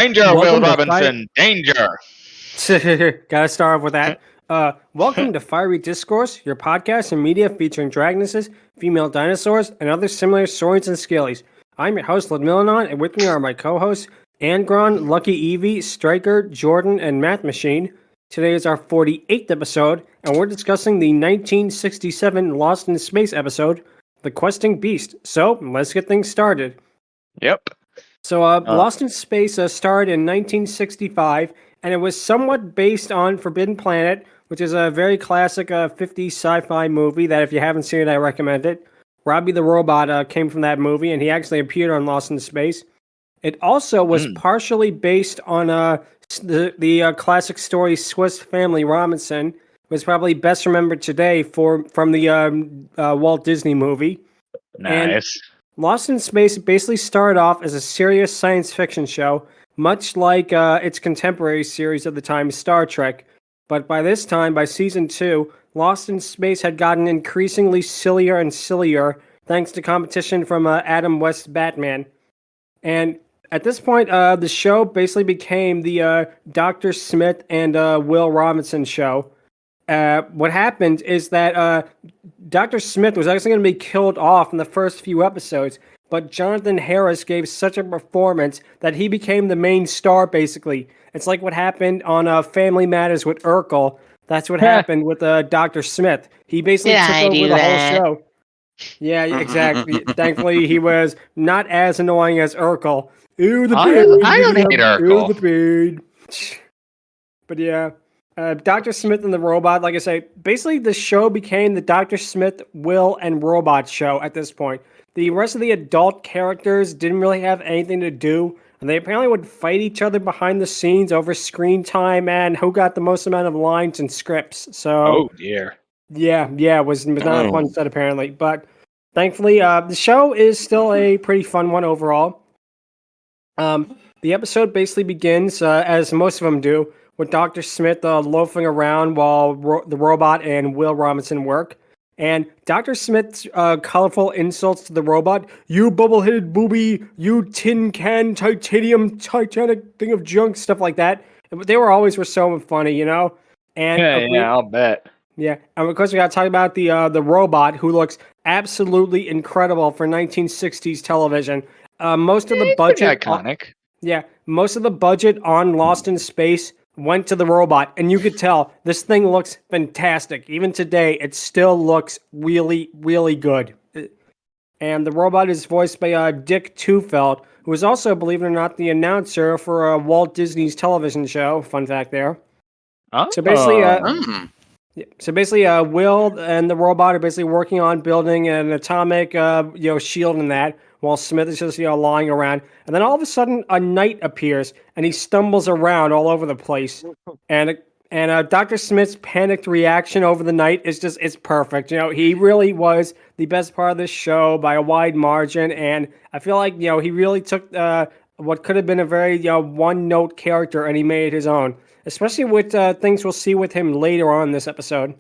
Danger, Will Welcome to Robinson, danger. Gotta start off with that. Welcome to Fiery Discourse, your podcast and media featuring dragonesses, female dinosaurs, and other similar saurians and scalies. I'm your host, Ludmillanon, and with me are my co-hosts, Angron, LuckyEevee, Stryker, Jordan, and Mathmachine. Today is our 48th episode, and we're discussing the 1967 Lost in Space episode, The Questine Beast. So, let's get things started. Yep. So, Lost in Space started in 1965, and it was somewhat based on Forbidden Planet, which is a very classic 50s sci-fi movie that if you haven't seen it, I recommend it. Robbie the Robot came from that movie, and he actually appeared on Lost in Space. It also was partially based on the classic story Swiss Family Robinson, was probably best remembered today from the Walt Disney movie. Nice. And Lost in Space basically started off as a serious science fiction show, much like its contemporary series of the time, Star Trek. But by this time, by season 2, Lost in Space had gotten increasingly sillier and sillier, thanks to competition from Adam West's Batman. And at this point, the show basically became the Dr. Smith and Will Robinson show. What happened is that Dr. Smith was actually going to be killed off in the first few episodes, but Jonathan Harris gave such a performance that he became the main star, basically. It's like what happened on Family Matters with Urkel. That's what happened with Dr. Smith. He basically took over the whole show. Yeah, exactly. Thankfully, he was not as annoying as Urkel. Ew, the beard. I don't hate Urkel. Ew, the beard. But yeah. Dr. Smith and the Robot, like I say, basically the show became the Dr. Smith, Will, and Robot show at this point. The rest of the adult characters didn't really have anything to do, and they apparently would fight each other behind the scenes over screen time and who got the most amount of lines and scripts. So, oh dear. Yeah, it was not a fun set apparently, but thankfully the show is still a pretty fun one overall. The episode basically begins, as most of them do, with Dr. Smith loafing around while the robot and Will Robinson work. And Dr. Smith's colorful insults to the robot, "You bubble-headed booby, you tin can titanium titanic thing of junk," stuff like that. They were so funny, you know? And I'll bet. Yeah, and of course we got to talk about the robot, who looks absolutely incredible for 1960s television. Most of the budget, iconic. Most of the budget on Lost in Space went to the robot, and you could tell this thing looks fantastic. Even today, it still looks really, really good. And the robot is voiced by Dick Tufeld, who is also, believe it or not, the announcer for Walt Disney's television show. Fun fact there. Oh. So basically, Will and the robot are basically working on building an atomic, shield and that, while Smith is just, lying around. And then all of a sudden, a knight appears, and he stumbles around all over the place. And Dr. Smith's panicked reaction over the knight is it's perfect. He really was the best part of this show by a wide margin, and I feel like, he really took what could have been a very, one-note character, and he made it his own. Especially with things we'll see with him later on in this episode.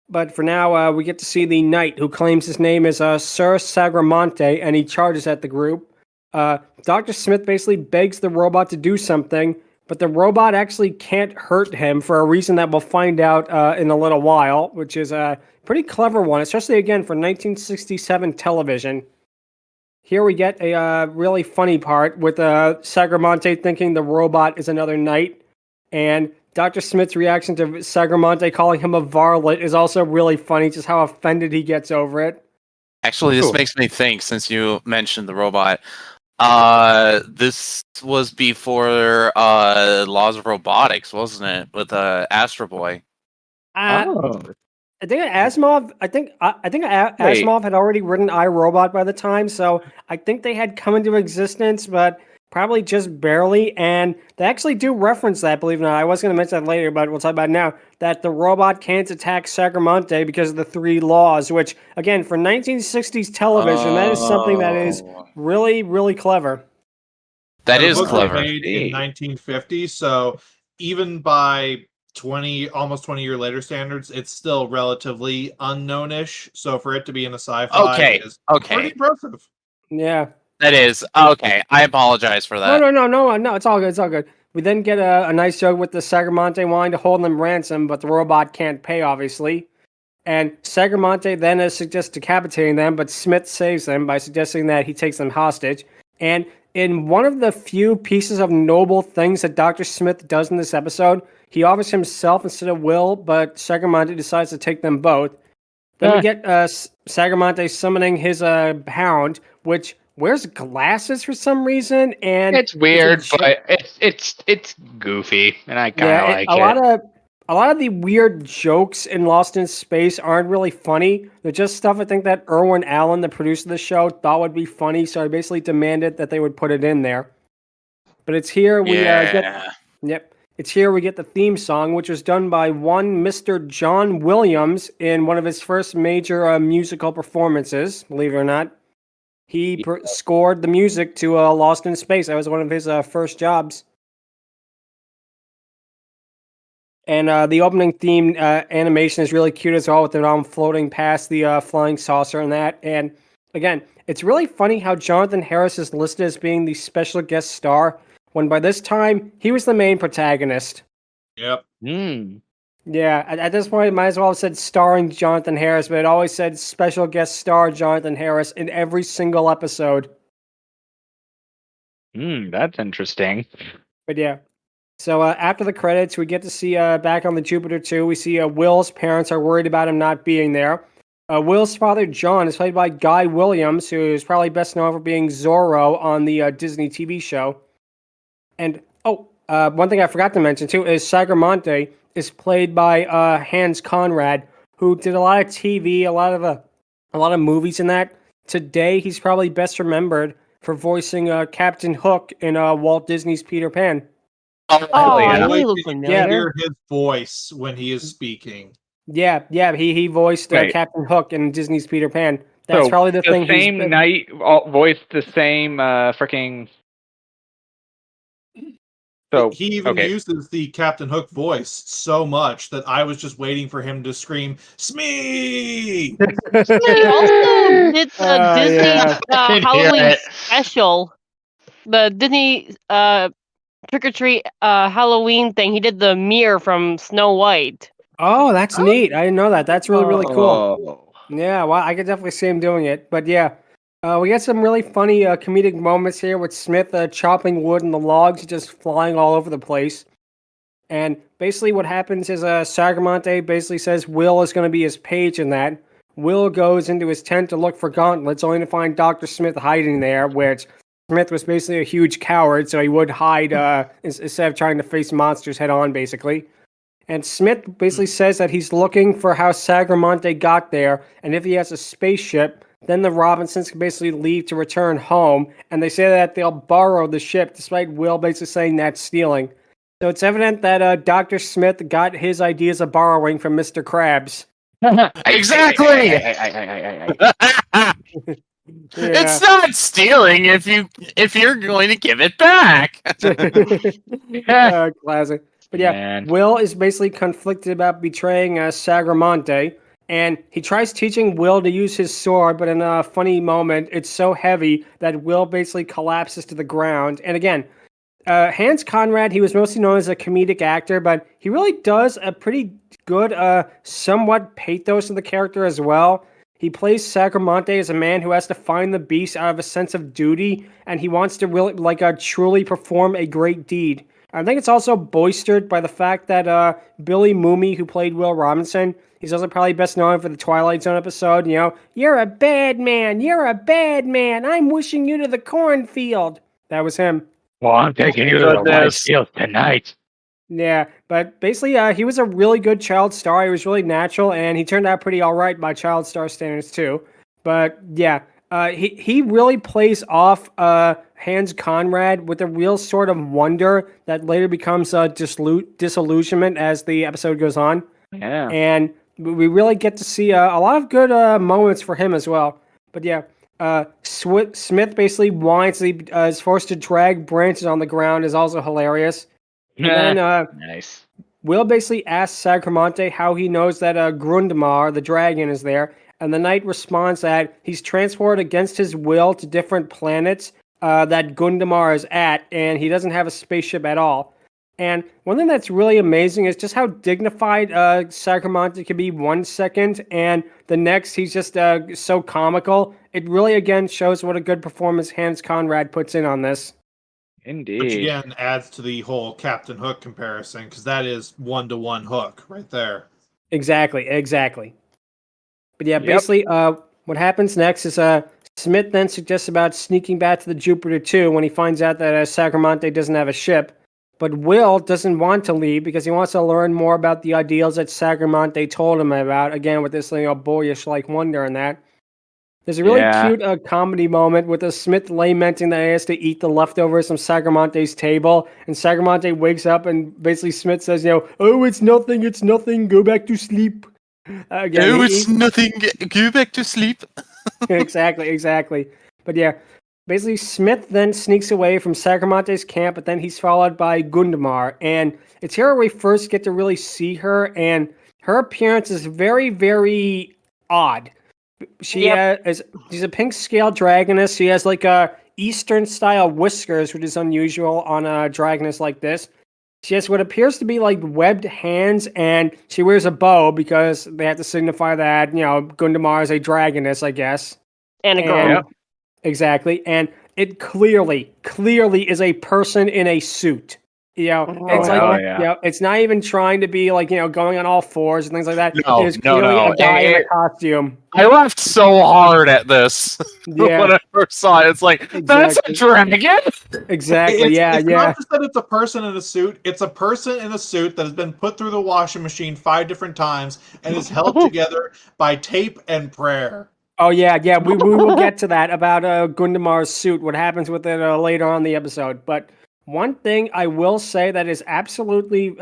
But for now, we get to see the knight, who claims his name is Sir Sagramonte, and he charges at the group. Dr. Smith basically begs the robot to do something, but the robot actually can't hurt him for a reason that we'll find out in a little while, which is a pretty clever one, especially, again, for 1967 television. Here we get a really funny part with Sagramonte thinking the robot is another knight, and Dr. Smith's reaction to Sagramonte calling him a varlet is also really funny, just how offended he gets over it. Actually, this makes me think, since you mentioned the robot, this was before Laws of Robotics, wasn't it? With Astro Boy. I think Asimov had already written iRobot by the time, so I think they had come into existence, but probably just barely, and they actually do reference that, believe it or not. I was going to mention that later, but we'll talk about it now, that the robot can't attack Sagramonte because of the 3 laws, which, again, for 1960s television, that is something that is really, really clever. That is clever. Made in 1950, so even by almost 20 year later standards, it's still relatively unknown-ish. So for it to be in a sci-fi is pretty impressive. Yeah. That is okay. I apologize for that. No. It's all good. It's all good. We then get a nice joke with the Sagramonte wanting to hold them ransom, but the robot can't pay, obviously. And Sagramonte then suggests decapitating them, but Smith saves them by suggesting that he takes them hostage. And in one of the few pieces of noble things that Dr. Smith does in this episode, he offers himself instead of Will, but Sagramonte decides to take them both. Then we get Sagramonte summoning his hound, which wears glasses for some reason, and It's weird, but it's goofy, and I kind of like it. A lot of the weird jokes in Lost in Space aren't really funny. They're just stuff I think that Irwin Allen, the producer of the show, thought would be funny, so I basically demanded that they would put it in there. But it's here we it's here we get the theme song, which was done by one Mr. John Williams in one of his first major musical performances, believe it or not. He scored the music to Lost in Space. That was one of his first jobs. And the opening theme animation is really cute as well, with them floating past the flying saucer and that. And again, it's really funny how Jonathan Harris is listed as being the special guest star, when by this time, he was the main protagonist. Yep. Yeah, at this point, it might as well have said starring Jonathan Harris, but it always said special guest star Jonathan Harris in every single episode. That's interesting. But yeah. So after the credits, we get to see back on the Jupiter 2, we see Will's parents are worried about him not being there. Will's father, John, is played by Guy Williams, who is probably best known for being Zorro on the Disney TV show. And, one thing I forgot to mention, too, is Sagramonte is played by Hans Conrad, who did a lot of TV, a lot of movies in that. Today, he's probably best remembered for voicing Captain Hook in Walt Disney's Peter Pan. He looks familiar. You hear his voice when he is speaking. Yeah, he voiced Captain Hook in Disney's Peter Pan. That's probably the thing. Same night, voiced the same freaking. So he even uses the Captain Hook voice so much that I was just waiting for him to scream "Smee!" He also did the Disney Halloween special, the Disney Trick or Treat Halloween thing. He did the mirror from Snow White. Oh, that's neat. I didn't know that. That's really cool. Yeah, well, I could definitely see him doing it. But yeah, we got some really funny comedic moments here with Smith chopping wood and the logs just flying all over the place. And basically what happens is Sagramonte basically says Will is going to be his page in that. Will goes into his tent to look for gauntlets, only to find Dr. Smith hiding there, which Smith was basically a huge coward, so he would hide instead of trying to face monsters head on, basically. And Smith basically says that he's looking for how Sagramonte got there, and if he has a spaceship, then the Robinsons can basically leave to return home, and they say that they'll borrow the ship, despite Will basically saying that's stealing. So it's evident that Dr. Smith got his ideas of borrowing from Mr. Krabs. Exactly! It's not stealing if you're going to give it back. Classic. But yeah, Will is basically conflicted about betraying Sagramonte, and he tries teaching Will to use his sword, but in a funny moment, it's so heavy that Will basically collapses to the ground. And again, Hans Conrad, he was mostly known as a comedic actor, but he really does a pretty good, somewhat pathos of the character as well. He plays Sagramonte as a man who has to find the beast out of a sense of duty, and he wants to really, truly perform a great deed. I think it's also bolstered by the fact that Billy Mooney, who played Will Robinson, he's also probably best known for the Twilight Zone episode, "You're a bad man, I'm wishing you to the cornfield." That was him. Well, I'm taking you to the rice field tonight. Yeah, but basically he was a really good child star. He was really natural, and he turned out pretty all right by child star standards too. But yeah, he really plays off Hans Conrad with a real sort of wonder that later becomes disillusionment as the episode goes on. Yeah. And we really get to see a lot of good moments for him as well. But yeah, Smith basically whines is forced to drag branches on the ground is also hilarious. And then nice. Will basically asks Sagramonte how he knows that Gundemar, the dragon, is there. And the knight responds that he's transported against his will to different planets that Gundemar is at, and he doesn't have a spaceship at all. And one thing that's really amazing is just how dignified Sagramonte can be 1 second, and the next he's just so comical. It really, again, shows what a good performance Hans Conrad puts in on this. Indeed. Which, again, adds to the whole Captain Hook comparison, because that is 1-to-1 Hook right there. Exactly. But yeah, basically, what happens next is Smith then suggests about sneaking back to the Jupiter 2 when he finds out that Sagramonte doesn't have a ship. But Will doesn't want to leave because he wants to learn more about the ideals that Sagramonte told him about. Again, with this boyish like wonder and that. There's a really cute comedy moment with Smith lamenting that he has to eat the leftovers from Sagramonte's table, and Sagramonte wakes up and basically Smith says, "Oh, it's nothing, go back to sleep." Again, it's nothing, go back to sleep. Exactly. But yeah. Basically, Smith then sneaks away from Sagramonte's camp, but then he's followed by Gundemar. And it's here where we first get to really see her, and her appearance is very, very odd. She's a pink scale dragoness. She has like a Eastern-style whiskers, which is unusual on a dragoness like this. She has what appears to be like webbed hands, and she wears a bow because they have to signify that, Gundemar is a dragoness, I guess. And a girl. Exactly, and it clearly is a person in a suit. It's not even trying to be like going on all fours and things like that. No, it is clearly a guy in a costume. I laughed so hard at this when I first saw it. It's like that's a dragon. Exactly. It's not just that it's a person in a suit. It's a person in a suit that has been put through the washing machine 5 different times and is held together by tape and prayer. Oh, yeah, we will get to that about Gundemar's suit, what happens with it later on in the episode. But one thing I will say that is absolutely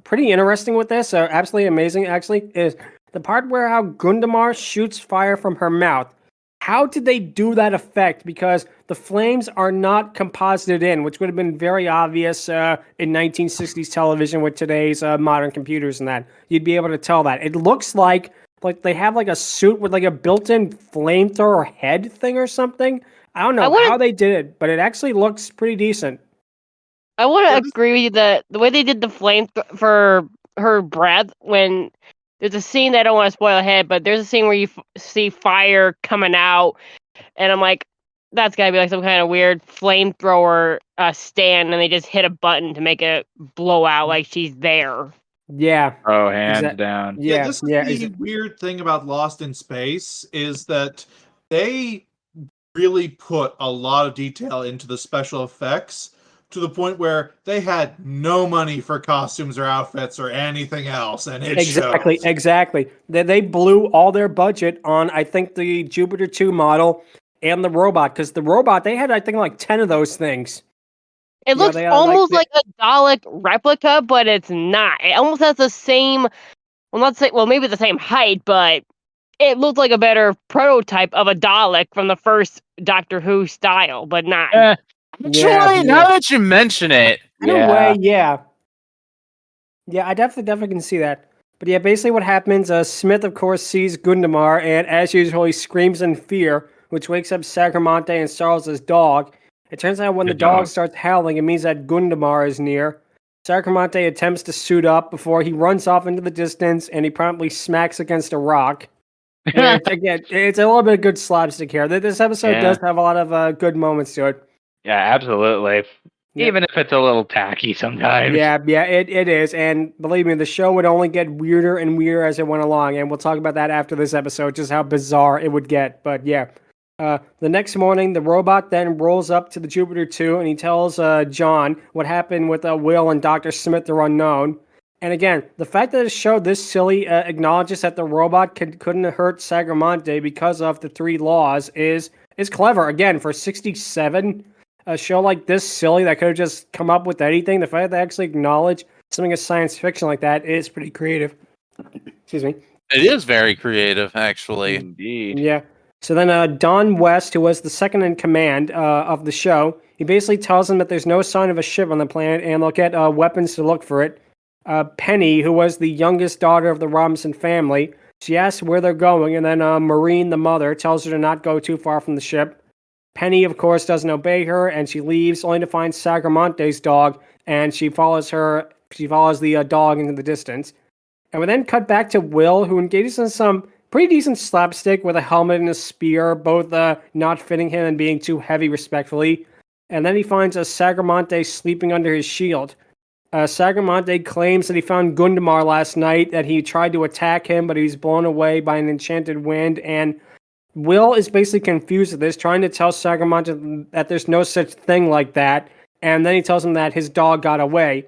pretty interesting with this, absolutely amazing actually, is the part where how Gundemar shoots fire from her mouth. How did they do that effect? Because the flames are not composited in, which would have been very obvious in 1960s television with today's modern computers and that. You'd be able to tell that. It looks like they have like a suit with like a built-in flamethrower head thing or something. I don't know how they did it, but it actually looks pretty decent. I want to agree with you that the way they did the flame for her breath, when there's a scene that I don't want to spoil ahead, but there's a scene where you see fire coming out, and I'm like, that's gotta be like some kind of weird flamethrower stand, and they just hit a button to make it blow out like she's there. Yeah. Oh, hands down. Yeah, this is the weird thing about Lost in Space is that they really put a lot of detail into the special effects to the point where they had no money for costumes or outfits or anything else, and it shows. Exactly. They blew all their budget on, I think, the Jupiter 2 model and the robot, because the robot, they had, I think, like 10 of those things. It looks almost like a Dalek replica, but it's not. It almost has the same, maybe the same height, but it looks like a better prototype of a Dalek from the first Doctor Who style, but not. Actually, now that you mention it. In a way, yeah. Yeah, I definitely can see that. But yeah, basically what happens, Smith, of course, sees Gundemar, and as usual, he screams in fear, which wakes up Sagramonte and Charles' dog. It turns out when the dog starts howling, it means that Gundemar is near. Sagramonte attempts to suit up before he runs off into the distance, and he promptly smacks against a rock. It's a little bit of good slapstick here. This episode does have a lot of good moments to it. Yeah, absolutely. Yeah. Even if it's a little tacky sometimes. Yeah, it is. And believe me, the show would only get weirder and weirder as it went along. And we'll talk about that after this episode, just how bizarre it would get. But yeah. The next morning, the robot then rolls up to the Jupiter 2, and he tells John what happened with Will and Dr. Smith are unknown. And again, the fact that a show this silly acknowledges that the robot couldn't hurt Sagramonte because of the 3 laws is clever. Again, for 67, a show like this silly that could have just come up with anything, the fact that they actually acknowledge something as science fiction like that is pretty creative. Excuse me. It is very creative, actually. Indeed. Yeah. So then Don West, who was the second in command of the show, he basically tells them that there's no sign of a ship on the planet and they'll get weapons to look for it. Penny, who was the youngest daughter of the Robinson family, She asks where they're going, and then Marine, the mother, tells her to not go too far from the ship. Penny, of course, doesn't obey her, and she leaves only to find Sagramonte's dog, and she follows the dog into the distance. And we then cut back to Will, who engages in some pretty decent slapstick with a helmet and a spear, both not fitting him and being too heavy, respectfully. And then he finds a Sagramonte sleeping under his shield. Sagramonte claims that he found Gundemar last night, that he tried to attack him, but he was blown away by an enchanted wind, and Will is basically confused at this, trying to tell Sagramonte that there's no such thing like that, and then he tells him that his dog got away.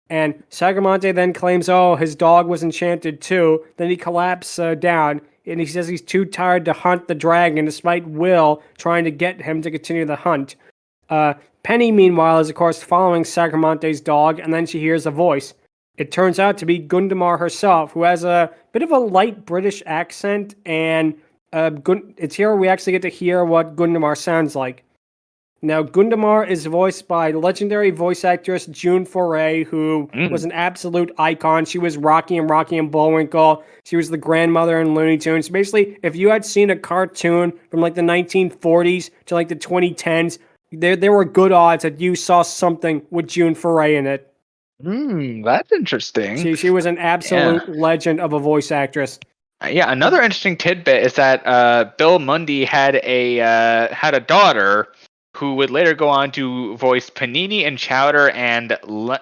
And Sagramonte then claims, his dog was enchanted too. Then he collapses down, and he says he's too tired to hunt the dragon, despite Will trying to get him to continue the hunt. Penny, meanwhile, is of course following Sagramonte's dog, and then she hears a voice. It turns out to be Gundemar herself, who has a bit of a light British accent, and it's here we actually get to hear what Gundemar sounds like. Now, Gundemar is voiced by legendary voice actress June Foray, who was an absolute icon. She was Rocky and Bullwinkle. She was the grandmother in Looney Tunes. Basically, if you had seen a cartoon from like the 1940s to like the 2010s, there were good odds that you saw something with June Foray in it. That's interesting. She was an absolute legend of a voice actress. Yeah, another interesting tidbit is that Bill Mundy had a daughter who would later go on to voice Panini and Chowder and Lenny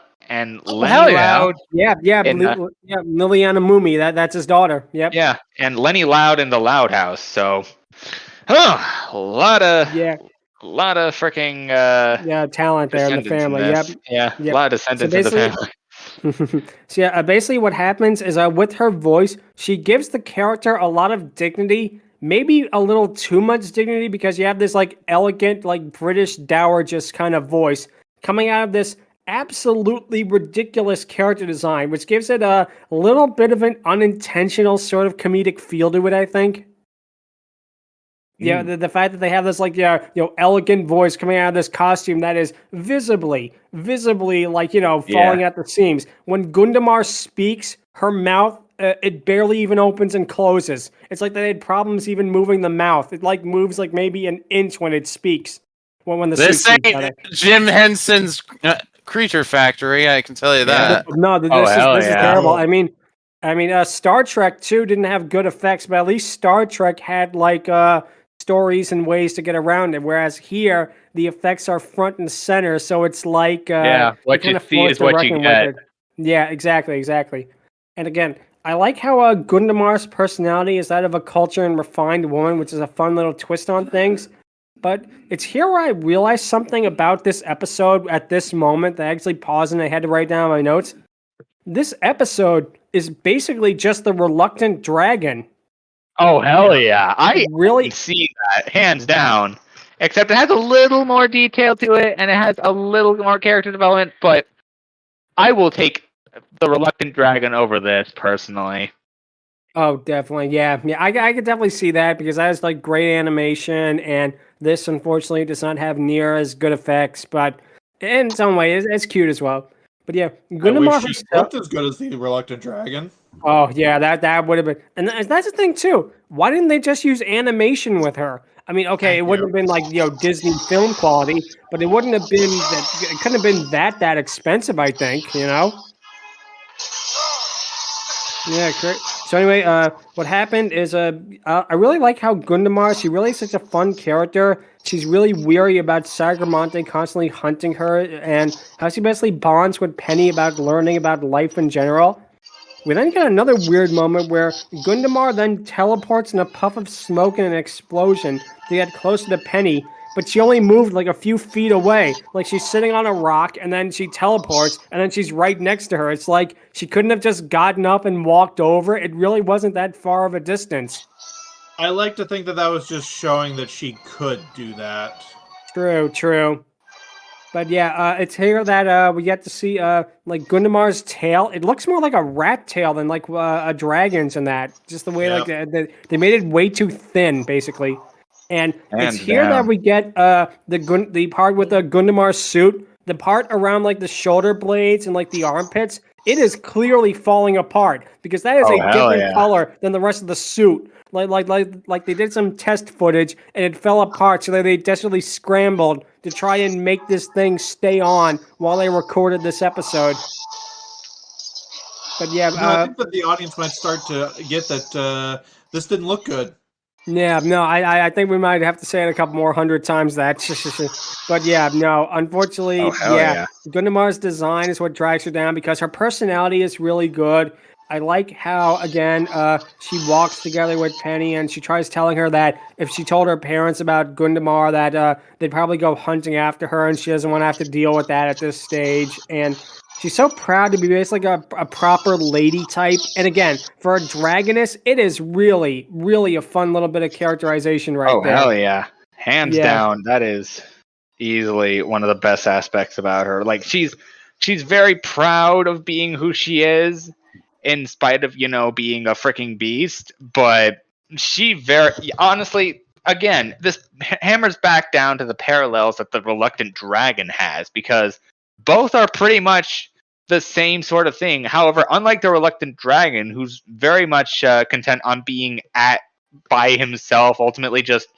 Loud. Yeah, Liliana Mumi. That's his daughter. Yep. Yeah, and Lenny Loud in the Loud House. So, a lot of freaking talent there in the family. Yep. A lot of descendants in the family. So basically what happens is with her voice, she gives the character a lot of dignity. Maybe a little too much dignity, because you have this like elegant, like British dowager kind of voice coming out of this absolutely ridiculous character design, which gives it a little bit of an unintentional sort of comedic feel to it, I think. Yeah, the fact that they have this like elegant voice coming out of this costume that is visibly like falling at the seams. When Gundemar speaks, her mouth it barely even opens and closes. It's like they had problems even moving the mouth. It like moves like maybe an inch when it speaks. When the this ain't Jim Henson's Creature Factory. I can tell you that. This is terrible. I mean, Star Trek 2 didn't have good effects, but at least Star Trek had like stories and ways to get around it. Whereas here, the effects are front and center, so it's like what you see is what you get. Yeah, exactly. And again, I like how Gundemar's personality is that of a cultured and refined woman, which is a fun little twist on things. But it's here where I realized something about this episode at this moment that I actually paused and I had to write down my notes. This episode is basically just the reluctant dragon. Oh, hell yeah. I really see that, hands down. Except it has a little more detail to it, and it has a little more character development, but I will take the reluctant dragon over this, personally. Oh, definitely, yeah. I could definitely see that, because that has, like, great animation, and this, unfortunately, does not have near as good effects, but in some ways, it's cute as well. But yeah, Gundemar she looked as good as the reluctant dragon. Oh yeah, that would have been, and that's the thing too. Why didn't they just use animation with her? I mean, okay, it wouldn't have been like Disney film quality, but it wouldn't have been that. It couldn't have been that expensive. I think Yeah, great. So anyway, what happened is I really like how Gundemar. She really is such a fun character. She's really weary about Sagramonte constantly hunting her, and how she basically bonds with Penny about learning about life in general. We then get another weird moment where Gundemar then teleports in a puff of smoke and an explosion to get closer to Penny, but she only moved like a few feet away. Like she's sitting on a rock, and then she teleports, and then she's right next to her. It's like she couldn't have just gotten up and walked over. It really wasn't that far of a distance. I like to think that was just showing that she could do that. True. But yeah, it's here that we get to see like Gundemar's tail. It looks more like a rat tail than like a dragon's in that. Just the way like they made it way too thin, basically. And it's here that we get the part with the Gundemar suit. The part around like the shoulder blades and like the armpits it is clearly falling apart because that is a different color than the rest of the suit. Like they did some test footage and it fell apart, so they desperately scrambled to try and make this thing stay on while they recorded this episode. But yeah, I think that the audience might start to get that this didn't look good. Yeah, no, I think we might have to say it a couple more 100 times that. But yeah, no, unfortunately, Gundemar's design is what drags her down because her personality is really good. I like how, again, she walks together with Penny and she tries telling her that if she told her parents about Gundemar that they'd probably go hunting after her and she doesn't want to have to deal with that at this stage. And she's so proud to be basically a proper lady type. And again, for a dragoness, it is really, really a fun little bit of characterization there. Oh, hell yeah. Hands down, that is easily one of the best aspects about her. Like, she's very proud of being who she is, in spite of, being a freaking beast. But she honestly, again, this hammers back down to the parallels that the Reluctant Dragon has, because both are pretty much the same sort of thing. However, unlike the Reluctant Dragon, who's very much content on being by himself, ultimately just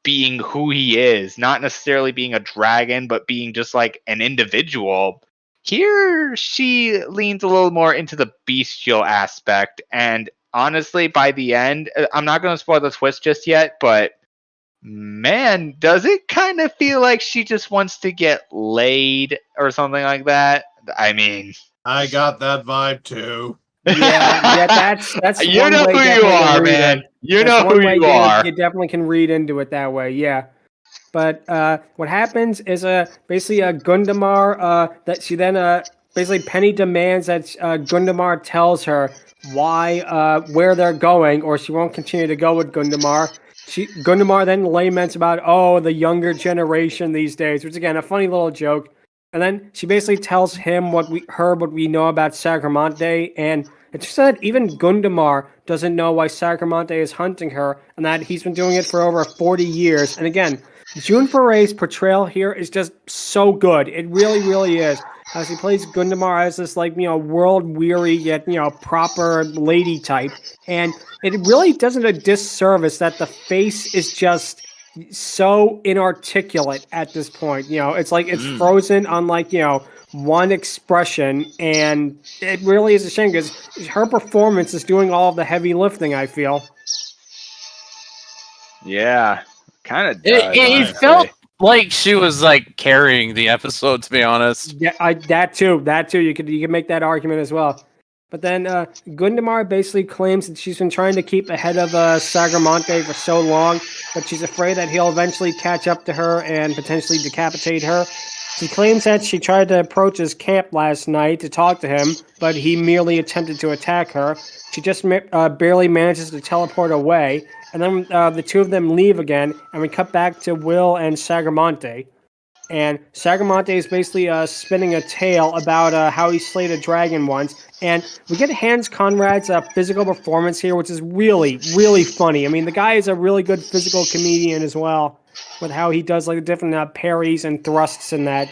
being who he is, not necessarily being a dragon, but being just like an individual, here she leans a little more into the bestial aspect. And honestly, by the end, I'm not going to spoil the twist just yet, but man, does it kind of feel like she just wants to get laid or something like that? I mean, I got that vibe too. Yeah, that's you one know way who you are, man. You know who you are. You definitely can read into it that way, yeah. But what happens is basically a Gundemar that she then basically Penny demands that Gundemar tells her where they're going, or she won't continue to go with Gundemar. Gundemar then laments about the younger generation these days, which again a funny little joke. And then she basically tells him what we know about Sagramonte, and it's just that even Gundemar doesn't know why Sagramonte is hunting her, and that he's been doing it for over 40 years. And again, June Foray's portrayal here is just so good. It really, really is. As he plays Gundemar as this world-weary yet proper lady type, and it really does it a disservice that the face is just so inarticulate at this point. It's like it's frozen on one expression, and it really is a shame because her performance is doing all of the heavy lifting, I feel. Yeah, kind of. It felt like she was carrying the episode, to be honest. Yeah, that too. You could make that argument as well. But then Gundemar basically claims that she's been trying to keep ahead of Sagramonte for so long, but she's afraid that he'll eventually catch up to her and potentially decapitate her. She claims that she tried to approach his camp last night to talk to him, but he merely attempted to attack her. She just barely manages to teleport away, and then the two of them leave again, and we cut back to Will and Sagramonte. And Sagramonte is basically spinning a tale about how he slayed a dragon once. And we get Hans Conrad's physical performance here, which is really, really funny. I mean, the guy is a really good physical comedian as well, with how he does the different parries and thrusts and that.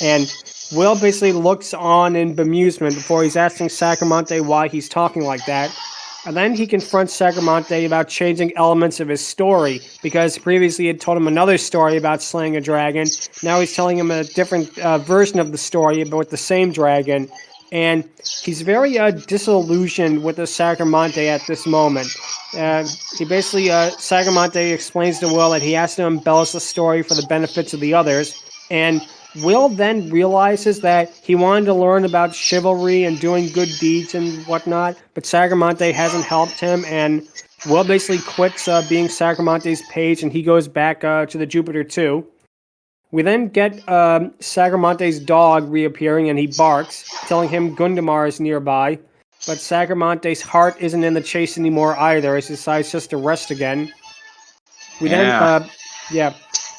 And Will basically looks on in bemusement before he's asking Sagramonte why he's talking like that. And then he confronts Sagramonte about changing elements of his story, because previously he had told him another story about slaying a dragon. Now he's telling him a different version of the story, but with the same dragon. And he's very disillusioned with the Sagramonte at this moment. He basically, Sagramonte explains to Will that he has to embellish the story for the benefits of the others. And Will then realizes that he wanted to learn about chivalry and doing good deeds and whatnot, but Sagramonte hasn't helped him, and Will basically quits being Sagramonte's page, and he goes back to the Jupiter 2. We then get Sagramonte's dog reappearing, and he barks, telling him Gundemar is nearby, but Sagramonte's heart isn't in the chase anymore either, as he decides just to rest again. We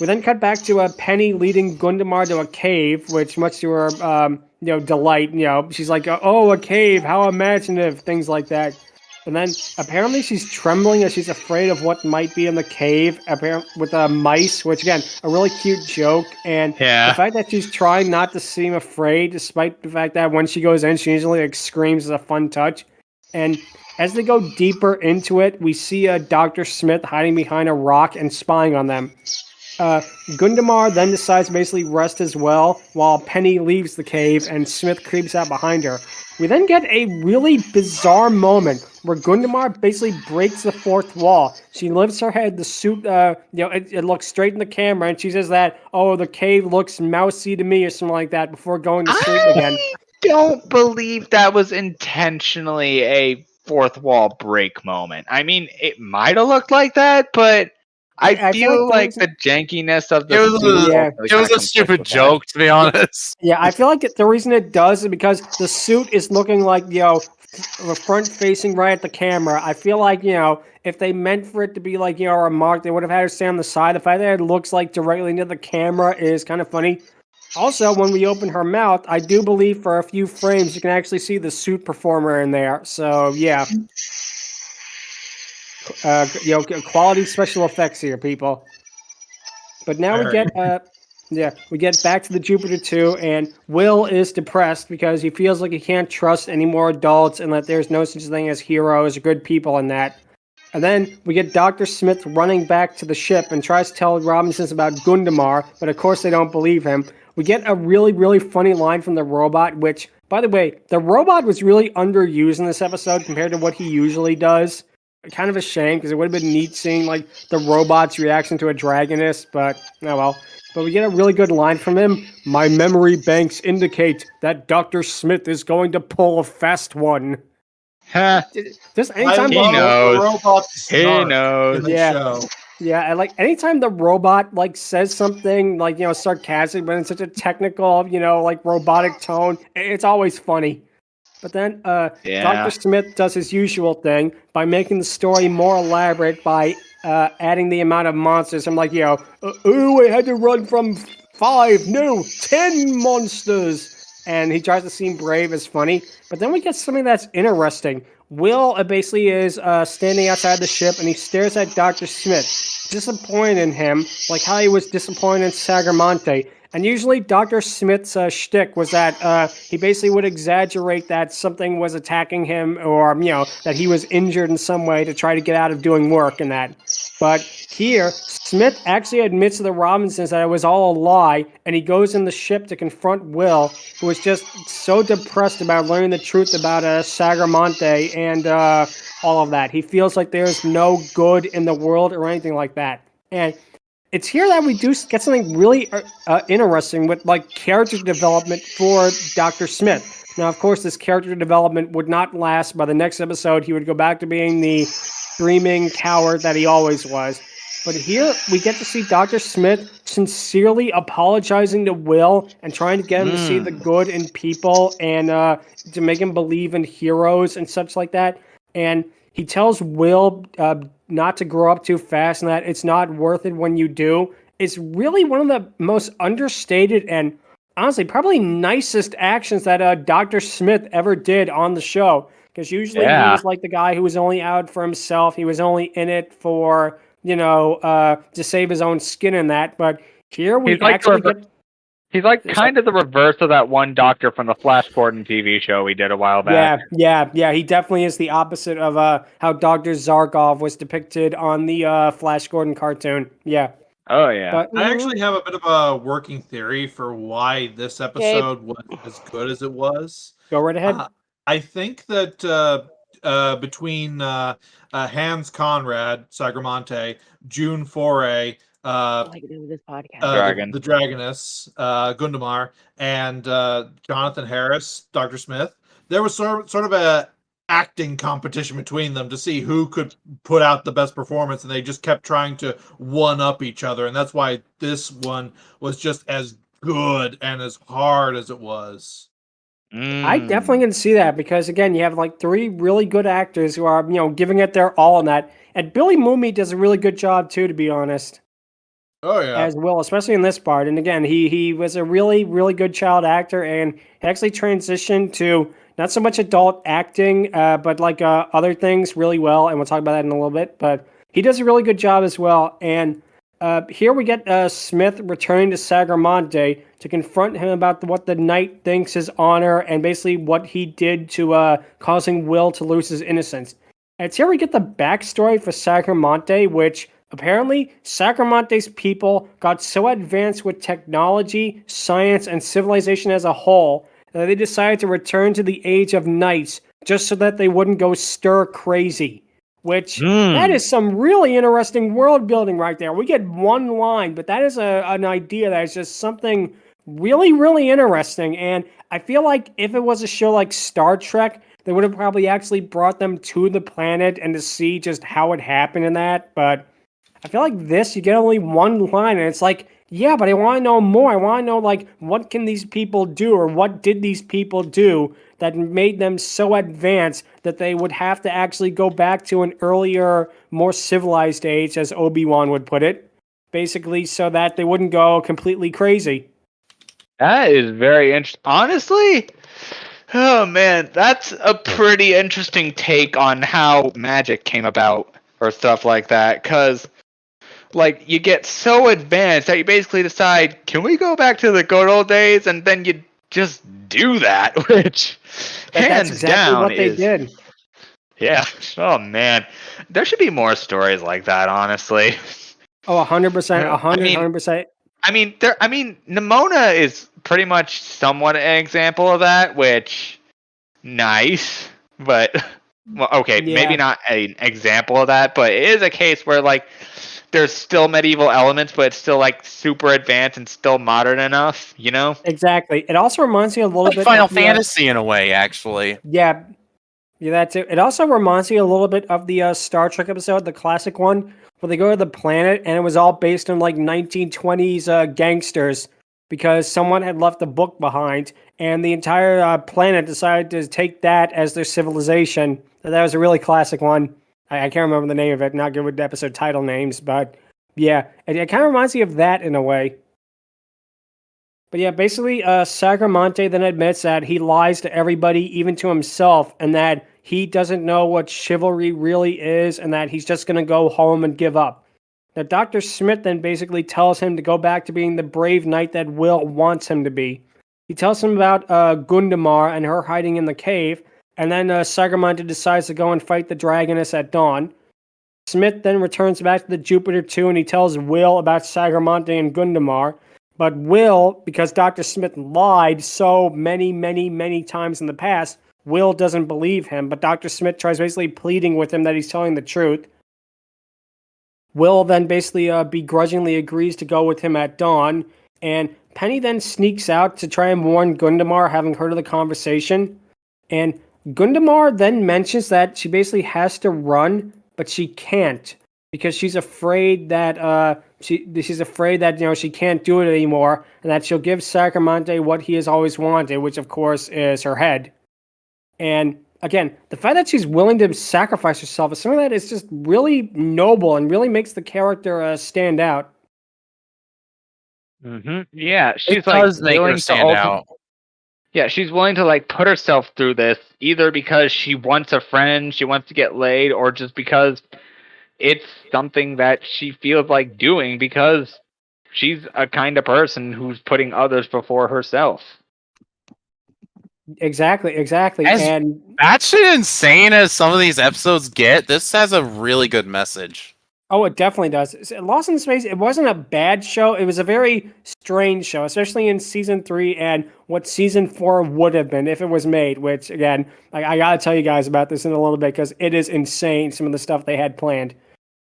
then cut back to Penny leading Gundemar to a cave, which, much to her, delight, she's like, "Oh, a cave! How imaginative!" Things like that. And then apparently she's trembling as she's afraid of what might be in the cave. Apparently with mice, which again, a really cute joke. And the fact that she's trying not to seem afraid, despite the fact that when she goes in, she usually like screams, is a fun touch. And as they go deeper into it, we see Dr. Smith hiding behind a rock and spying on them. Gundemar then decides to basically rest as well, while Penny leaves the cave and Smith creeps out behind her. We then get a really bizarre moment where Gundemar basically breaks the fourth wall. She lifts her head, the suit, it looks straight in the camera, and she says that, oh, the cave looks mousy to me, or something like that, before going to sleep again. I don't believe that was intentionally a fourth wall break moment. I mean, it might have looked like that, but I feel like the jankiness of the it was a stupid joke, to be honest. Yeah, I feel like the reason it does is because the suit is looking like, front facing right at the camera. I feel like, if they meant for it to be like, a remark, they would have had her stay on the side. The fact that it looks like directly into the camera is kind of funny. Also, when we open her mouth, I do believe for a few frames you can actually see the suit performer in there. So, yeah. Quality special effects here, people. But now we get back to the Jupiter 2, and Will is depressed because he feels like he can't trust any more adults and that there's no such thing as heroes or good people in that. And then we get Dr. Smith running back to the ship and tries to tell Robinsons about Gundemar, but of course they don't believe him. We get a really, really funny line from the robot, which, by the way, the robot was really underused in this episode compared to what he usually does. Kind of a shame, because it would have been neat seeing the robot's reaction to a Dragoness, but oh well. But we get a really good line from him. My memory banks indicate that Dr. Smith is going to pull a fast one. Just anytime he knows. He knows. Yeah, and anytime the robot says something sarcastic, but in such a technical, robotic tone, it's always funny. But then Dr. Smith does his usual thing by making the story more elaborate by adding the amount of monsters. I'm like, I had to run from 5, no, 10 monsters. And he tries to seem brave as funny. But then we get something that's interesting. Will basically is standing outside the ship, and he stares at Dr. Smith, disappointed in him, like how he was disappointed in Sagramonte. And usually Dr. Smith's shtick was that he basically would exaggerate that something was attacking him or, that he was injured in some way to try to get out of doing work and that. But here, Smith actually admits to the Robinsons that it was all a lie, and he goes in the ship to confront Will, who is just so depressed about learning the truth about Sagramonte and all of that. He feels like there's no good in the world or anything like that. And it's here that we do get something really interesting with character development for Dr. Smith. Now, of course, this character development would not last. By the next episode, he would go back to being the screaming coward that he always was. But here, we get to see Dr. Smith sincerely apologizing to Will and trying to get him to see the good in people and to make him believe in heroes and such like that. And he tells Will not to grow up too fast and that it's not worth it when you do. It's really one of the most understated and honestly probably nicest actions that Dr. Smith ever did on the show. Because usually he was like the guy who was only out for himself. He was only in it for, to save his own skin and that. But here we actually get... He's kind of the reverse of that one doctor from the Flash Gordon TV show we did a while back. Yeah. He definitely is the opposite of how Dr. Zarkov was depicted on the Flash Gordon cartoon. Yeah. Oh, yeah. But I actually have a bit of a working theory for why this episode was as good as it was. Go right ahead. I think that between Hans Conrad, Sagramonte, June Foray, this podcast. The Dragoness, Gundemar, and Jonathan Harris, Dr. Smith. There was sort of a acting competition between them to see who could put out the best performance, and they just kept trying to one-up each other, and that's why this one was just as good and as hard as it was. I definitely can see that because, again, you have 3 really good actors who are, giving it their all in that. And Billy Mooney does a really good job, too, to be honest. Oh yeah. as Will, especially in this part. And again, he was a really, really good child actor, and he actually transitioned to not so much adult acting, but like other things really well. And we'll talk about that in a little bit. But he does a really good job as well. And here we get Smith returning to Sagramonte to confront him about what the knight thinks his honor and basically what he did to causing Will to lose his innocence. And it's here we get the backstory for Sagramonte, which apparently Sagramonte's people got so advanced with technology, science, and civilization as a whole that they decided to return to the age of knights just so that they wouldn't go stir crazy. Which, that is some really interesting world building right there. We get one line, but that is an idea that is just something really, really interesting. And I feel like if it was a show like Star Trek, they would have probably actually brought them to the planet and to see just how it happened in that. But I feel like this, you get only one line, and it's like, yeah, but I want to know more. I want to know, like, what can these people do, or what did these people do that made them so advanced that they would have to actually go back to an earlier, more civilized age, as Obi-Wan would put it, basically so that they wouldn't go completely crazy. That is very interesting. Honestly, oh man, that's a pretty interesting take on how magic came about or stuff like that, because like you get so advanced that you basically decide, can we go back to the good old days? And then you just do that, which hands exactly down what they did. Yeah. Oh man, there should be more stories like that. Honestly. Oh, 100%, 100%. I mean, Nimona is pretty much somewhat an example of that, which nice, but well, okay, maybe not an example of that, but it is a case where like there's still medieval elements, but it's still like super advanced and still modern enough, you know? Exactly. It also reminds me a little bit Final of Fantasy in a way, actually. Yeah, that's it. It also reminds me a little bit of the Star Trek episode, the classic one, where they go to the planet and it was all based on like 1920s gangsters because someone had left a book behind and the entire planet decided to take that as their civilization. That was a really classic one. I can't remember the name of it. Not good with episode title names, but yeah, it kind of reminds me of that in a way. But yeah, basically, Sagramonte then admits that he lies to everybody, even to himself, and that he doesn't know what chivalry really is, and that he's just going to go home and give up. Now, Dr. Smith then basically tells him to go back to being the brave knight that Will wants him to be. He tells him about Gundemar and her hiding in the cave, and then Sagramonte decides to go and fight the Dragoness at dawn. Smith then returns back to the Jupiter 2, and he tells Will about Sagramonte and Gundemar. But Will, because Dr. Smith lied so many, many, many times in the past, Will doesn't believe him. But Dr. Smith tries basically pleading with him that he's telling the truth. Will then basically begrudgingly agrees to go with him at dawn. And Penny then sneaks out to try and warn Gundemar, having heard of the conversation. And Gundemar then mentions that she basically has to run, but she can't because she's afraid that she's afraid that she can't do it anymore, and that she'll give Sagramonte what he has always wanted, which of course is her head. And again, the fact that she's willing to sacrifice herself is something that is just really noble and really makes the character stand out. Mm-hmm. Yeah, she's It does make her willing stand out. Yeah, she's willing to like put herself through this either because she wants a friend, she wants to get laid, or just because it's something that she feels like doing because she's a kind of person who's putting others before herself. Exactly. And batshit insane as some of these episodes get, this has a really good message. Oh, it definitely does. Lost in Space, it wasn't a bad show. It was a very strange show, especially in Season 3 and what Season 4 would have been if it was made, which, again, I got to tell you guys about this in a little bit because it is insane, some of the stuff they had planned.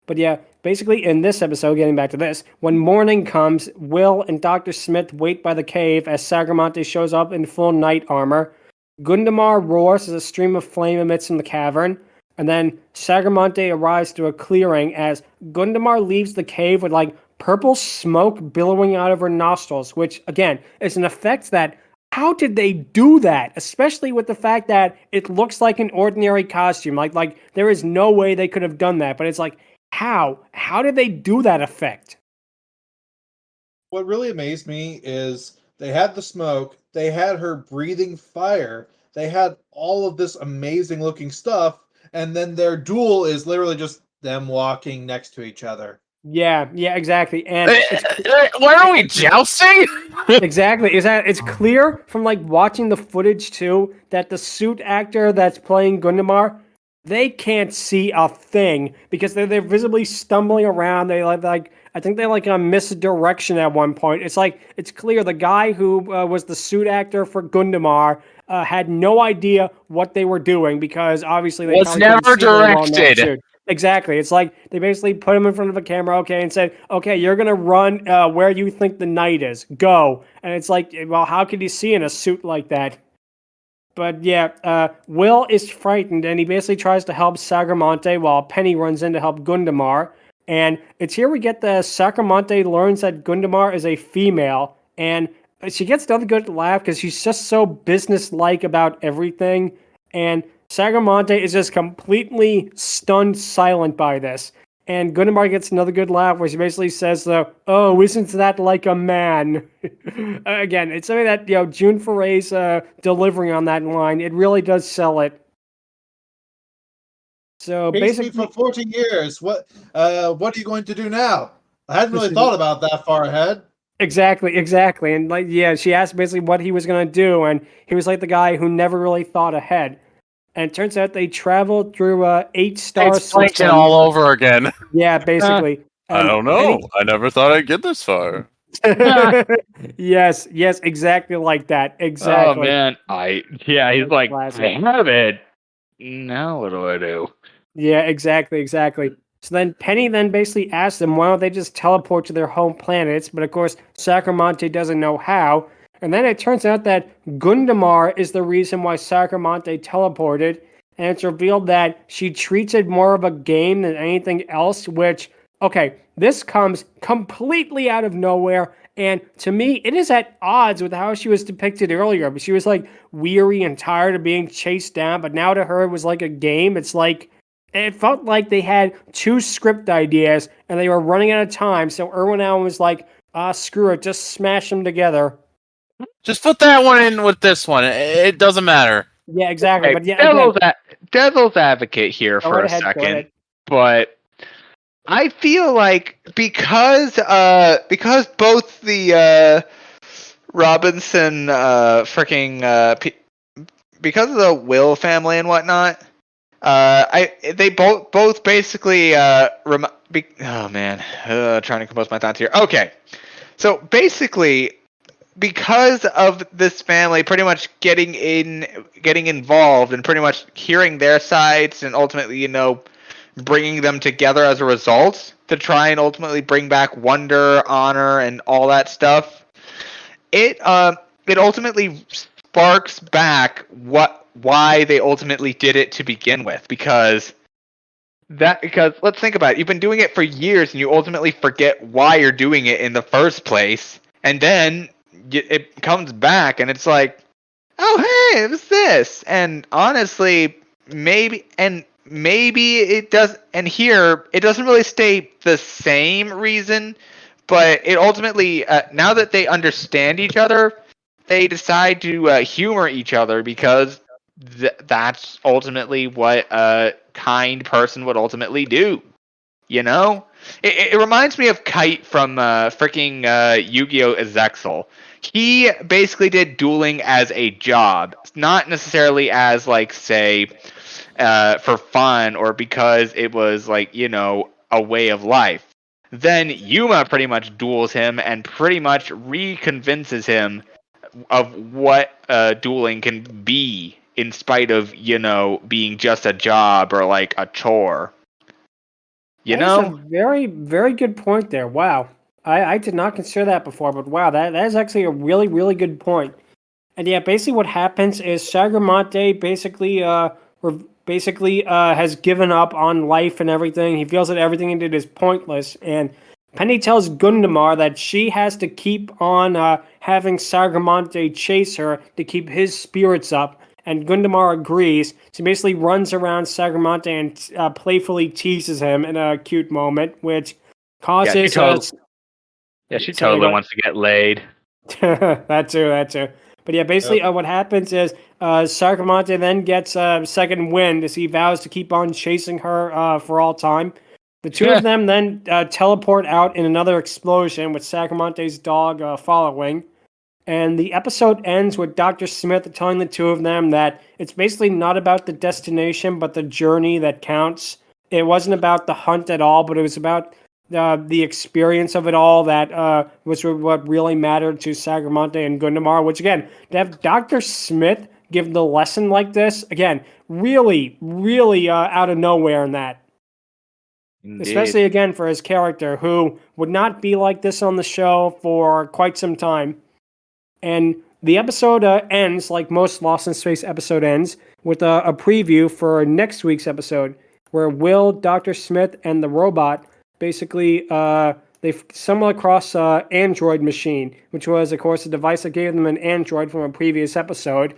But yeah, basically in this episode, getting back to this, when morning comes, Will and Dr. Smith wait by the cave as Sagramonte shows up in full knight armor. Gundemar roars as a stream of flame emits from the cavern. And then Sagramonte arrives to a clearing as Gundemar leaves the cave with like purple smoke billowing out of her nostrils, which again is an effect that, how did they do that? Especially with the fact that it looks like an ordinary costume. Like there is no way they could have done that. But it's like, how? How did they do that effect? What really amazed me is they had the smoke, they had her breathing fire, they had all of this amazing looking stuff, and then their duel is literally just them walking next to each other. Yeah, exactly. And where are we jousting? Exactly. It's clear from like watching the footage too that the suit actor that's playing Gundemar, they can't see a thing because they're visibly stumbling around. They like I think they misdirection at one point. It's clear the guy who was the suit actor for Gundemar had no idea what they were doing because obviously they was never directed. Exactly. It's like they basically put him in front of a camera, okay, and said, okay, you're going to run where you think the knight is. Go. And it's like, well, how could you see in a suit like that? But yeah, Will is frightened, and he basically tries to help Sagramonte while Penny runs in to help Gundemar. And it's here we get the Sagramonte learns that Gundemar is a female, and she gets another good laugh because she's just so businesslike about everything. And Sagramonte is just completely stunned silent by this. And Gundemar gets another good laugh where she basically says, oh, isn't that like a man? Again, it's something that, June Foray's delivering on that line. It really does sell it. So basically, for 40 years. What are you going to do now? I hadn't really thought about that far ahead. Exactly. And she asked basically what he was going to do, and he was like the guy who never really thought ahead. And it turns out they traveled through 8-star systems. all over again. Yeah, basically. I don't know. I never thought I'd get this far. yes, exactly like that. Exactly. Oh man, he's like, classic. I have it. Now what do I do? Yeah, exactly. So then Penny basically asks them, why don't they just teleport to their home planets? But of course, Sagramonte doesn't know how. And then it turns out that Gundemar is the reason why Sagramonte teleported. And it's revealed that she treats it more of a game than anything else, which, okay, this comes completely out of nowhere. And to me, it is at odds with how she was depicted earlier. But she was like weary and tired of being chased down. But now to her, it was like a game. It's like, it felt like they had 2 script ideas and they were running out of time. So Irwin Allen was like, screw it, just smash them together. Just put that one in with this one. It doesn't matter. Yeah, exactly. Okay, but devil's advocate here for a second. But I feel like because both the Robinson because of the Will family and whatnot, they both basically trying to compose my thoughts here. Okay, so basically, because of this family pretty much getting involved and pretty much hearing their sides and ultimately, bringing them together as a result to try and ultimately bring back wonder, honor, and all that stuff, it ultimately sparks back why they ultimately did it to begin with. Because let's think about it. You've been doing it for years and you ultimately forget why you're doing it in the first place, and then it comes back and it's like, oh hey, it was this. And honestly, maybe it does, and here it doesn't really state the same reason, but it ultimately, now that they understand each other, they decide to humor each other because that's ultimately what a kind person would ultimately do. It reminds me of Kite from freaking Yu-Gi-Oh! Zexal. He basically did dueling as a job, not necessarily as, like, say, for fun or because it was, like, a way of life. Then Yuma pretty much duels him and pretty much reconvinces him of what dueling can be in spite of, being just a job or, like, a chore. That's a very, very good point there. Wow. I did not consider that before, but wow, that is actually a really, really good point. And yeah, basically what happens is Sagramonte basically has given up on life and everything. He feels that everything he did is pointless. And Penny tells Gundemar that she has to keep on having Sagramonte chase her to keep his spirits up. And Gundemar agrees. She basically runs around Sagramonte and playfully teases him in a cute moment, which causes Yeah, she totally wants to get laid. That too. But yeah, basically what happens is Sagramonte then gets second wind as he vows to keep on chasing her for all time. The two of them then teleport out in another explosion with Sagramonte's dog following. And the episode ends with Dr. Smith telling the two of them that it's basically not about the destination, but the journey that counts. It wasn't about the hunt at all, but it was about the experience of it all that was what really mattered to Sagramonte and Gundemar, which again, to have Dr. Smith give the lesson like this, again, really, really out of nowhere in that. Indeed. Especially again for his character, who would not be like this on the show for quite some time. And the episode ends, like most Lost in Space episode ends, with a preview for next week's episode, where Will, Dr. Smith, and the robot basically they stumble across Android Machine, which was, of course, a device that gave them an android from a previous episode.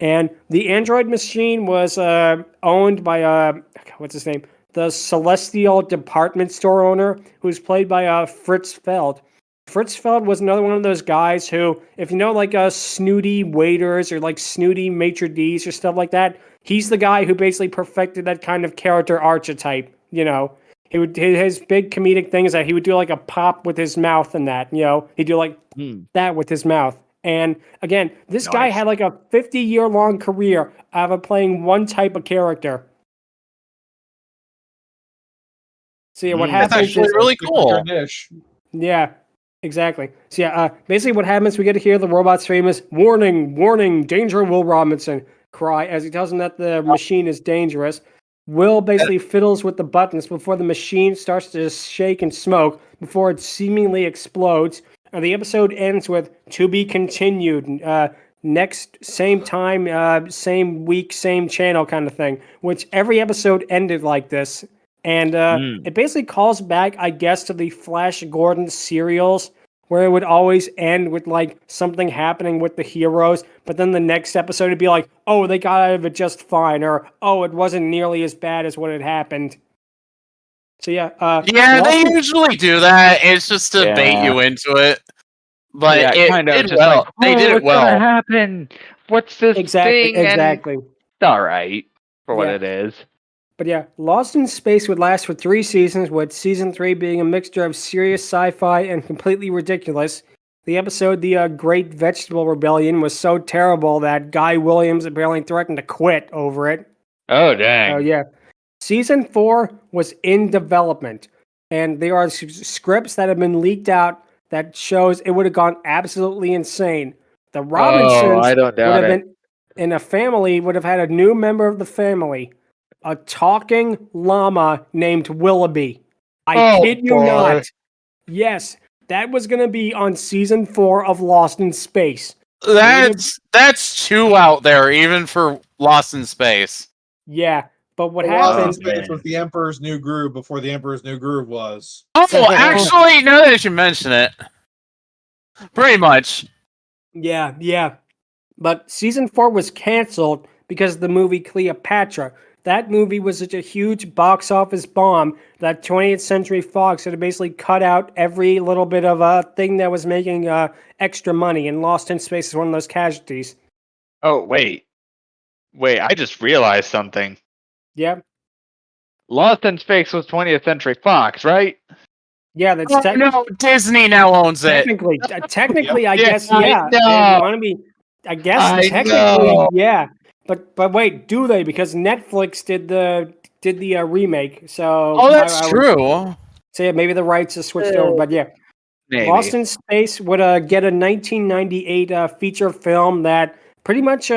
And the Android Machine was owned by, what's his name? The Celestial department store owner, who's played by Fritz Feld. Fritz Feld was another one of those guys who, if you know, like snooty waiters or like snooty maitre d's or stuff like that, he's the guy who basically perfected that kind of character archetype, you know. His big comedic thing is that he would do like a pop with his mouth and that, you know. He'd do like that with his mouth. And again, this guy had like a 50-year-long career of playing one type of character. So yeah, what happens that's actually really cool. Yeah, exactly. So yeah, basically what happens, we get to hear the robot's famous "Warning, warning, danger, Will Robinson" cry as he tells him that the machine is dangerous. Will basically fiddles with the buttons before the machine starts to shake and smoke before it seemingly explodes. And the episode ends with "To be continued." Next, same time, same week, same channel kind of thing. Which every episode ended like this. And it basically calls back, I guess, to the Flash Gordon serials, where it would always end with like something happening with the heroes, but then the next episode would be like, oh, they got out of it just fine, or oh, it wasn't nearly as bad as what had happened. So yeah, they usually do that. It's just to bait you into it. But it kind of just well. They did it well. What's gonna happen? What's this thing? Exactly. It's all right for what it is. But yeah, Lost in Space would last for 3 seasons, with season 3 being a mixture of serious sci-fi and completely ridiculous. The episode, The Great Vegetable Rebellion, was so terrible that Guy Williams apparently threatened to quit over it. Oh, dang. Oh, yeah. Season 4 was in development, and there are scripts that have been leaked out that shows it would have gone absolutely insane. The Robinsons would have been in a family, would have had a new member of the family. A talking llama named Willoughby. I kid you not. Yes, that was going to be on season 4 of Lost in Space. That's too out there, even for Lost in Space. Yeah, but what happened? Lost in Space was the Emperor's New Groove before the Emperor's New Groove was. Oh, actually, now that you mention it, pretty much. Yeah. But season 4 was canceled because of the movie Cleopatra. That movie was such a huge box office bomb that 20th Century Fox had basically cut out every little bit of a thing that was making extra money, and Lost in Space is one of those casualties. Oh, wait, I just realized something. Yeah. Lost in Space was 20th Century Fox, right? Yeah, that's no, Disney now owns it. Technically, I guess, yeah. I guess technically, yeah. But wait, do they? Because Netflix did the remake. So that's true. So yeah, maybe the rights are switched over. But yeah, maybe. Lost in Space would get a 1998 feature film that pretty much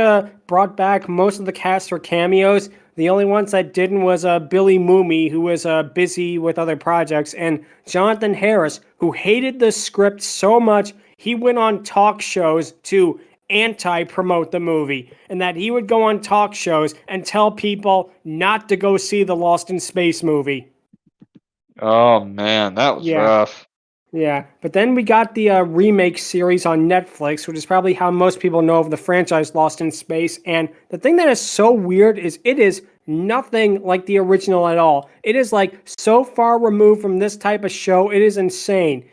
brought back most of the cast for cameos. The only ones that didn't was Billy Mooney, who was busy with other projects, and Jonathan Harris, who hated the script so much he went on talk shows to anti-promote the movie, and that he would go on talk shows and tell people not to go see the Lost in Space movie. Oh man, that was rough. Yeah, but then we got the remake series on Netflix, which is probably how most people know of the franchise Lost in Space. And the thing that is so weird is it is nothing like the original at all. It is like so far removed from this type of show, it is insane.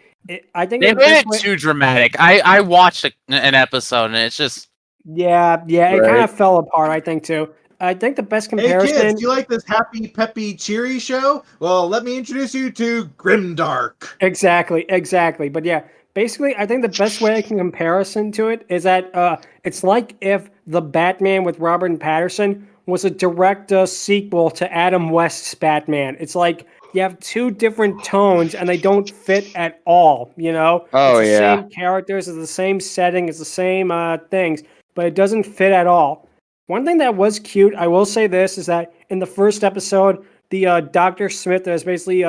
I think They the made best it way. too dramatic. I watched an episode and it's just Yeah, it kind Right. of fell apart. I think too. I think the best Hey kids, comparison. do you like this happy, peppy, cheery show? Well, let me introduce you to Grimdark. Exactly. But yeah, basically, I think the best way I can comparison to it is that it's like if the Batman with Robert Pattinson was a direct sequel to Adam West's Batman. It's like you have two different tones and they don't fit at all. You know, Oh, it's the yeah. same characters, it's the same setting, it's the same things, but it doesn't fit at all. One thing that was cute, I will say this, is that in the first episode, the Dr. Smith that was basically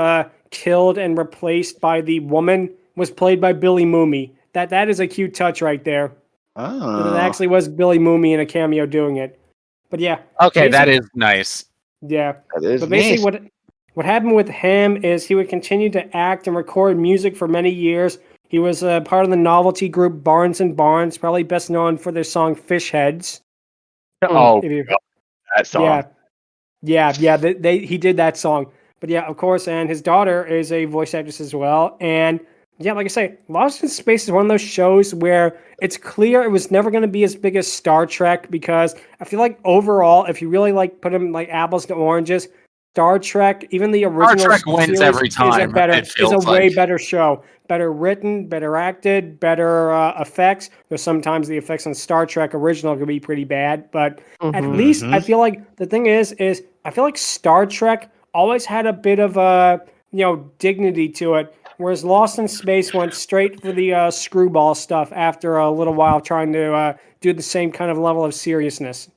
killed and replaced by the woman was played by Billy Mooney. That is a cute touch right there. That it Oh. actually was Billy Mooney in a cameo doing it. But yeah. okay. That basic- is nice. Yeah. That is But basically neat. what happened with him is he would continue to act and record music for many years. He was part of the novelty group Barnes and Barnes, probably best known for their song Fish Heads. Oh, If you- that song. Yeah. He did that song. But yeah, of course, and his daughter is a voice actress as well. And yeah, like I say, Lost in Space is one of those shows where it's clear it was never going to be as big as Star Trek because I feel like overall, if you really like put them like apples to oranges, Star Trek, even the original Trek wins series, every time, it is feels a way like. better show. Better written, better acted, better effects. Though sometimes the effects on Star Trek original can be pretty bad, but at least I feel like the thing is I feel like Star Trek always had a bit of dignity to it, whereas Lost in Space went straight for the screwball stuff after a little while trying to do the same kind of level of seriousness.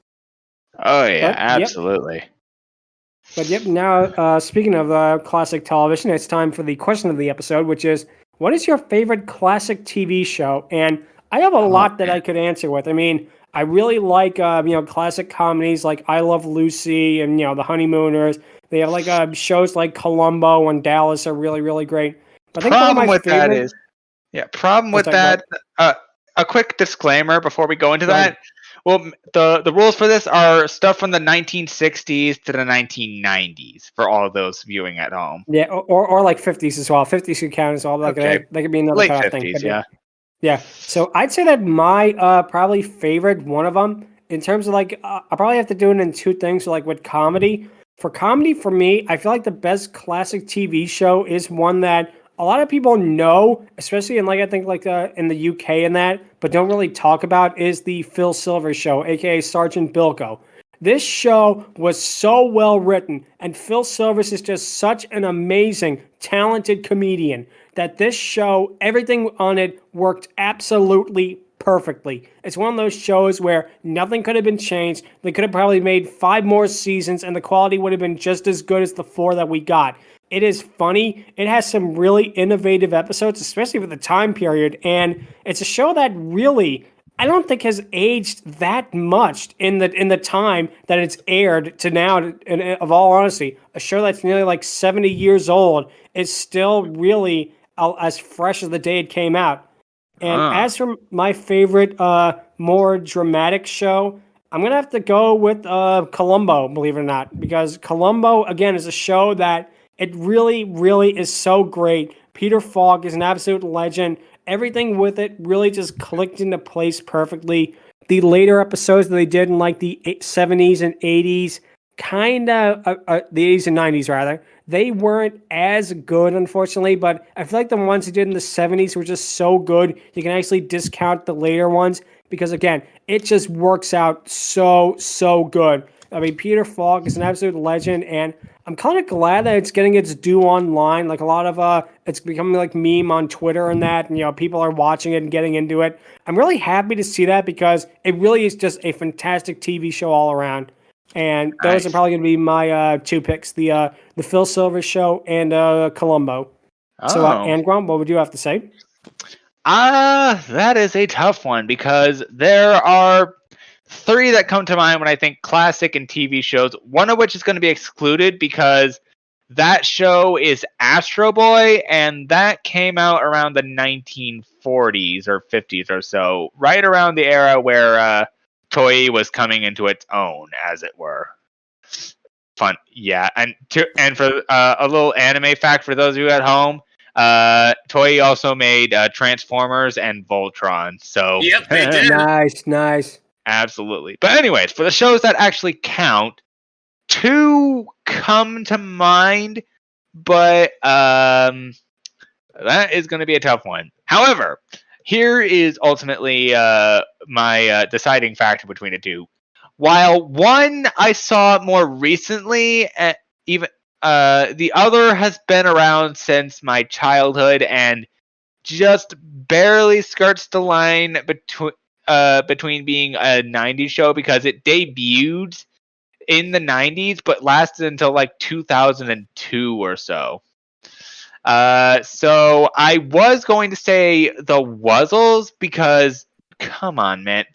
Oh, yeah, But, yep. absolutely. But yep, now speaking of classic television, it's time for the question of the episode, which is, what is your favorite classic TV show? And I have a lot that I could answer with. I mean, I really like classic comedies like I Love Lucy and The Honeymooners. They have like shows like Columbo and Dallas are really, really great. But I think one of Problem my with that favorite. is, problem with What's that, that. A quick disclaimer before we go into Go ahead. that. Well, the rules for this are stuff from the 1960s to the 1990s for all of those viewing at home. Yeah, or like 50s as well. 50s could count as well. Like Okay. that could be another Late cutoff 50s, thing. But yeah. Yeah, so I'd say that my probably favorite one of them in terms of like I probably have to do it in two things. So like with comedy, for me, I feel like the best classic TV show is one that a lot of people know, especially in like I think like in the UK and that, but don't really talk about is the Phil Silvers Show, aka Sergeant Bilko. This show was so well written, and Phil Silvers is just such an amazing, talented comedian that this show, everything on it worked absolutely perfectly. It's one of those shows where nothing could have been changed. They could have probably made 5 more seasons, and the quality would have been just as good as the 4 that we got. It is funny. It has some really innovative episodes, especially for the time period, and it's a show that really I don't think has aged that much in the time that it's aired to now. And of all honesty, a show that's nearly like 70 years old is still really as fresh as the day it came out. And as for my favorite, more dramatic show, I'm gonna have to go with Columbo, believe it or not, because Columbo again is a show that it really, really is so great. Peter Falk is an absolute legend. Everything with it really just clicked into place perfectly. The later episodes that they did in like the 70s and 80s, kind of the 80s and 90s rather, they weren't as good, unfortunately. But I feel like the ones they did in the 70s were just so good, you can actually discount the later ones because, again, it just works out so good. I mean, Peter Falk is an absolute legend, and I'm kind of glad that it's getting its due online. Like a lot of it's becoming like meme on Twitter and that, and people are watching it and getting into it. I'm really happy to see that because it really is just a fantastic TV show all around. And those are probably going to be my 2 picks: the Phil Silvers Show and Columbo. So, Angron, what would you have to say? That is a tough one because there are 3 that come to mind when I think classic and TV shows, one of which is going to be excluded because that show is Astro Boy, and that came out around the 1940s or 50s or so, right around the era where Toei was coming into its own, as it were. Fun, yeah. And for a little anime fact for those of you at home, Toei also made Transformers and Voltron. So Yep, they did. Nice. Absolutely. But anyways, for the shows that actually count, 2 come to mind, but that is going to be a tough one. However, here is ultimately my deciding factor between the 2. While one I saw more recently, even the other has been around since my childhood and just barely skirts the line between being a 90s show because it debuted in the 90s but lasted until like 2002 or so. So I was going to say the Wuzzles because come on, man,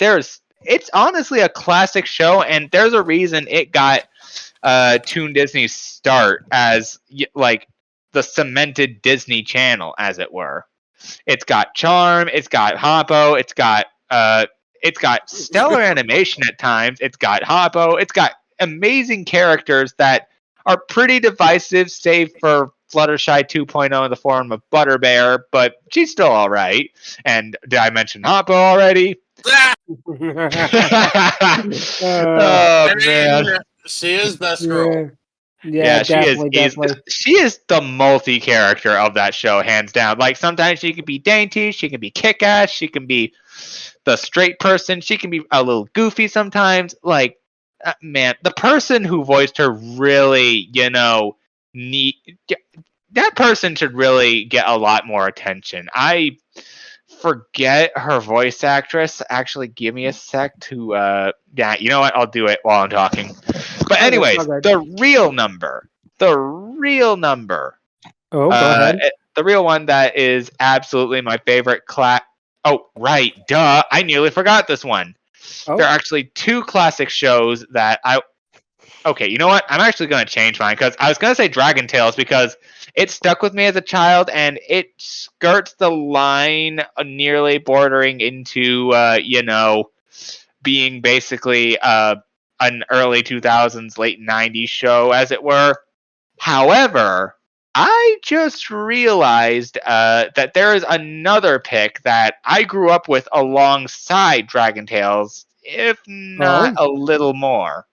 it's honestly a classic show, and there's a reason it got Toon Disney's start as like the cemented Disney Channel, as it were. It's got charm, it's got Hoppo, it's got stellar animation at times, it's got Hoppo, it's got amazing characters that are pretty divisive, save for Fluttershy 2.0 in the form of Butterbear, but she's still alright. And did I mention Hoppo already? Oh, man. She is best girl. Yeah, definitely. She is the multi-character of that show, hands down. Like, sometimes she can be dainty, she can be kick-ass, she can be the straight person, she can be a little goofy sometimes. Like, man, the person who voiced her really, that person should really get a lot more attention. I forget her voice actress. Actually, give me a sec to yeah, you know what? I'll do it while I'm talking. But anyways, the real number. Oh, go ahead. The real one that is absolutely my favorite Oh, right. Duh. I nearly forgot this one. Oh. There are actually 2 classic shows that Okay, you know what? I'm actually going to change mine because I was going to say Dragon Tales because it stuck with me as a child and it skirts the line nearly bordering into, being basically an early 2000s, late 90s show, as it were. However, I just realized that there is another pick that I grew up with alongside Dragon Tales, if not a little more.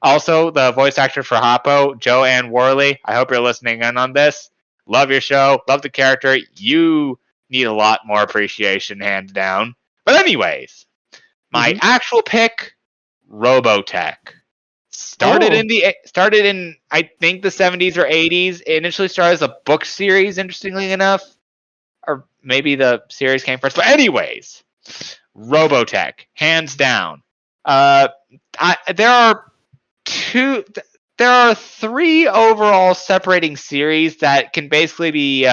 Also, the voice actor for Hoppo, Joanne Worley. I hope you're listening in on this. Love your show. Love the character. You need a lot more appreciation, hands down. But anyways, my actual pick, Robotech. Started in I think the 70s or 80s. It initially started as a book series, interestingly enough. Or maybe the series came first. But anyways, Robotech, hands down. There are 3 overall separating series that can basically be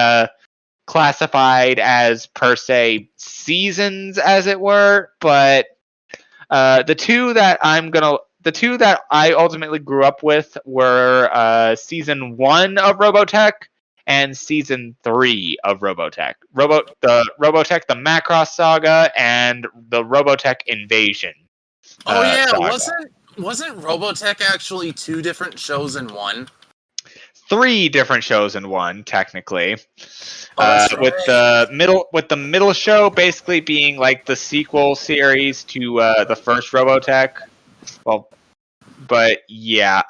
classified as per se seasons, as it were. But the two that I ultimately grew up with were season 1 of Robotech and season 3 of Robotech. Robotech the Macross Saga and the Robotech Invasion. Saga. Wasn't Robotech actually 2 different shows in one? 3 different shows in one, technically. With the middle show basically being like the sequel series to the first Robotech. Well, but yeah,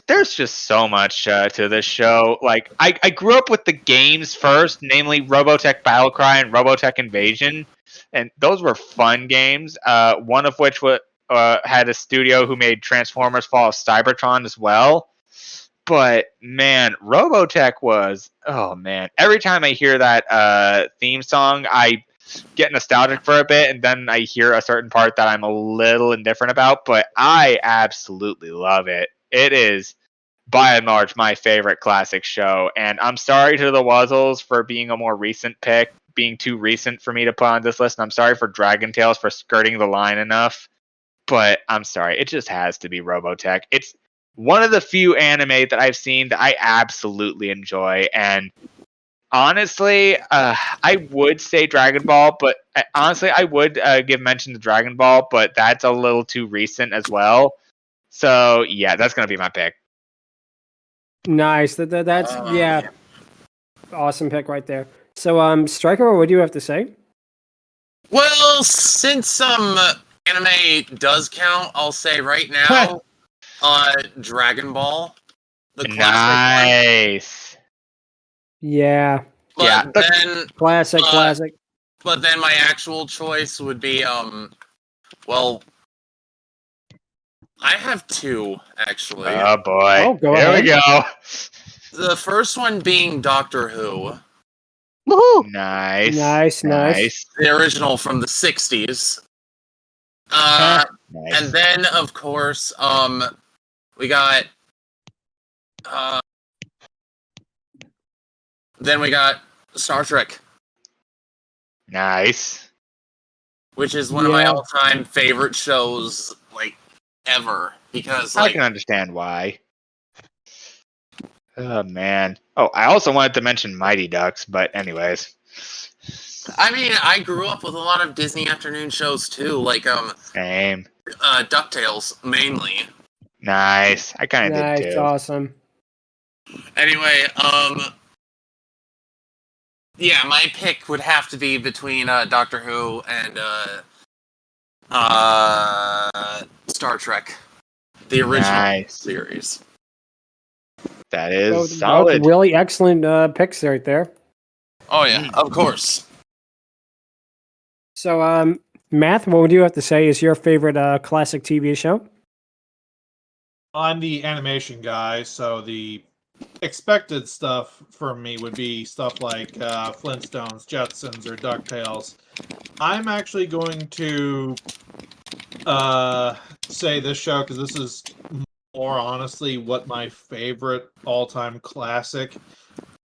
there's just so much to this show. Like I grew up with the games first, namely Robotech Battlecry and Robotech Invasion, and those were fun games. One of which had a studio who made Transformers Fall of Cybertron as well. But man, Robotech was, oh man, every time I hear that theme song, I get nostalgic for a bit, and then I hear a certain part that I'm a little indifferent about, but I absolutely love it. It is, by and large, my favorite classic show, and I'm sorry to the Wuzzles for being a more recent pick, being too recent for me to put on this list, and I'm sorry for Dragon Tales for skirting the line enough. But I'm sorry, it just has to be Robotech. It's one of the few anime that I've seen that I absolutely enjoy. And honestly, I would say Dragon Ball, but honestly, I would give mention to Dragon Ball, but that's a little too recent as well. So yeah, that's gonna be my pick. Nice. That's yeah. Awesome pick right there. So, Stryker, what do you have to say? Well, since anime does count, I'll say right now, Dragon Ball, the classic one. Nice. Yeah. But then Classic. But then my actual choice would be well, I have two actually. Oh boy. Oh, go Here ahead. we go. The first one being Doctor Who, Woohoo! Nice. the original from the 60s. Nice. And then of course, we got Star Trek, Nice. which is one of my all-time favorite shows, like, ever. Because, I like, can understand why. Oh man. Oh, I also wanted to mention Mighty Ducks, but anyways. I mean, I grew up with a lot of Disney afternoon shows too, like Same. DuckTales mainly. Nice. I kind of did too. Awesome. Anyway, yeah, my pick would have to be between Doctor Who and Star Trek, the original series. That is Those solid. really excellent picks right there. Oh yeah, of course. So, Math, what would you have to say is your favorite classic TV show? I'm the animation guy, so the expected stuff for me would be stuff like Flintstones, Jetsons, or DuckTales. I'm actually going to say this show because this is more honestly what my favorite all-time classic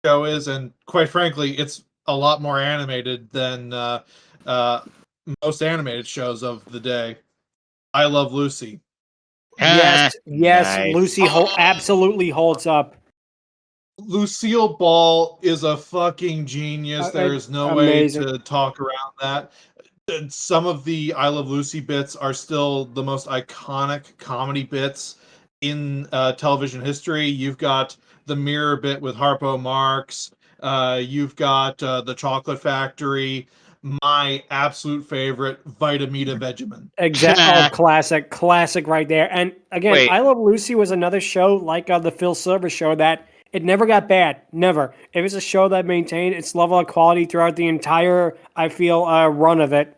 show is, and quite frankly, it's a lot more animated than most animated shows of the day. I Love Lucy. Yes, Nice. Lucy absolutely holds up. Lucille Ball is a fucking genius. There is no amazing. way to talk around that. And some of the I Love Lucy bits are still the most iconic comedy bits in television history. You've got the mirror bit with Harpo Marx. You've got the Chocolate Factory. My absolute favorite, Vitamita Vegemin. Exactly. Classic right there. And again, Wait. I Love Lucy was another show like the Phil Silver show that it never got bad. Never. It was a show that maintained its level of quality throughout the entire, I feel, run of it.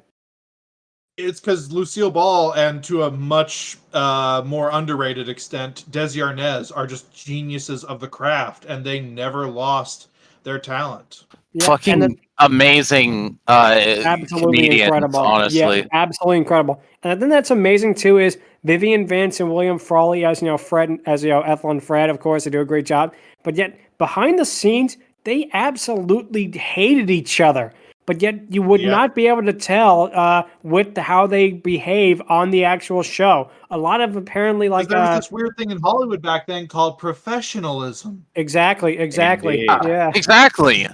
It's because Lucille Ball and to a much more underrated extent, Desi Arnaz are just geniuses of the craft, and they never lost their talent. Yeah, Fucking amazing absolutely comedians, incredible. honestly. Yeah, absolutely incredible. And I think that's amazing too is Vivian Vance and William Frawley as Fred, as Ethel and Fred, of course, they do a great job. But yet behind the scenes, they absolutely hated each other. But yet you would not be able to tell with how they behave on the actual show. A lot of apparently like there was this weird thing in Hollywood back then called professionalism. Exactly. Indeed. Yeah. Exactly.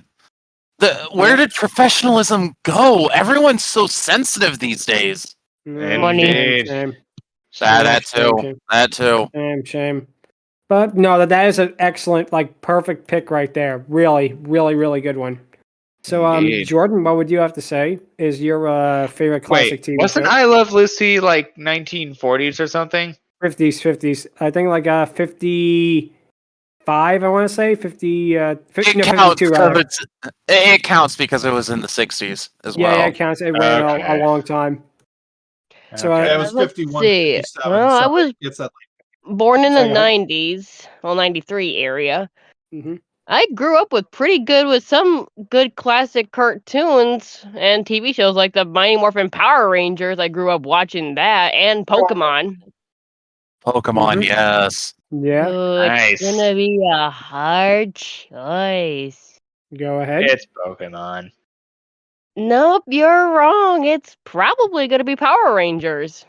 Where did professionalism go? Everyone's so sensitive these days. Indeed. Shame. That too. Shame. But no, that is an excellent, perfect pick right there. Really, really, really good one. So, Indeed. Jordan, what would you have to say is your favorite classic TV wasn't show? I Love Lucy like 1940s or something? 50s. I think 55, I want to say. 50, It 52, rather. It counts because it was in the 60s as well. Yeah, it counts. It ran a long time. So, it was let's 51, see. 57. Well, I was it's that born in the Sorry, go ahead. 90s, 93 area. Mhm. I grew up with some good classic cartoons and TV shows like the Mighty Morphin Power Rangers. I grew up watching that and Pokemon. Pokemon, yes. Yeah, It's gonna be a hard choice. go ahead. It's Pokemon. Nope, you're wrong. It's probably gonna be Power Rangers.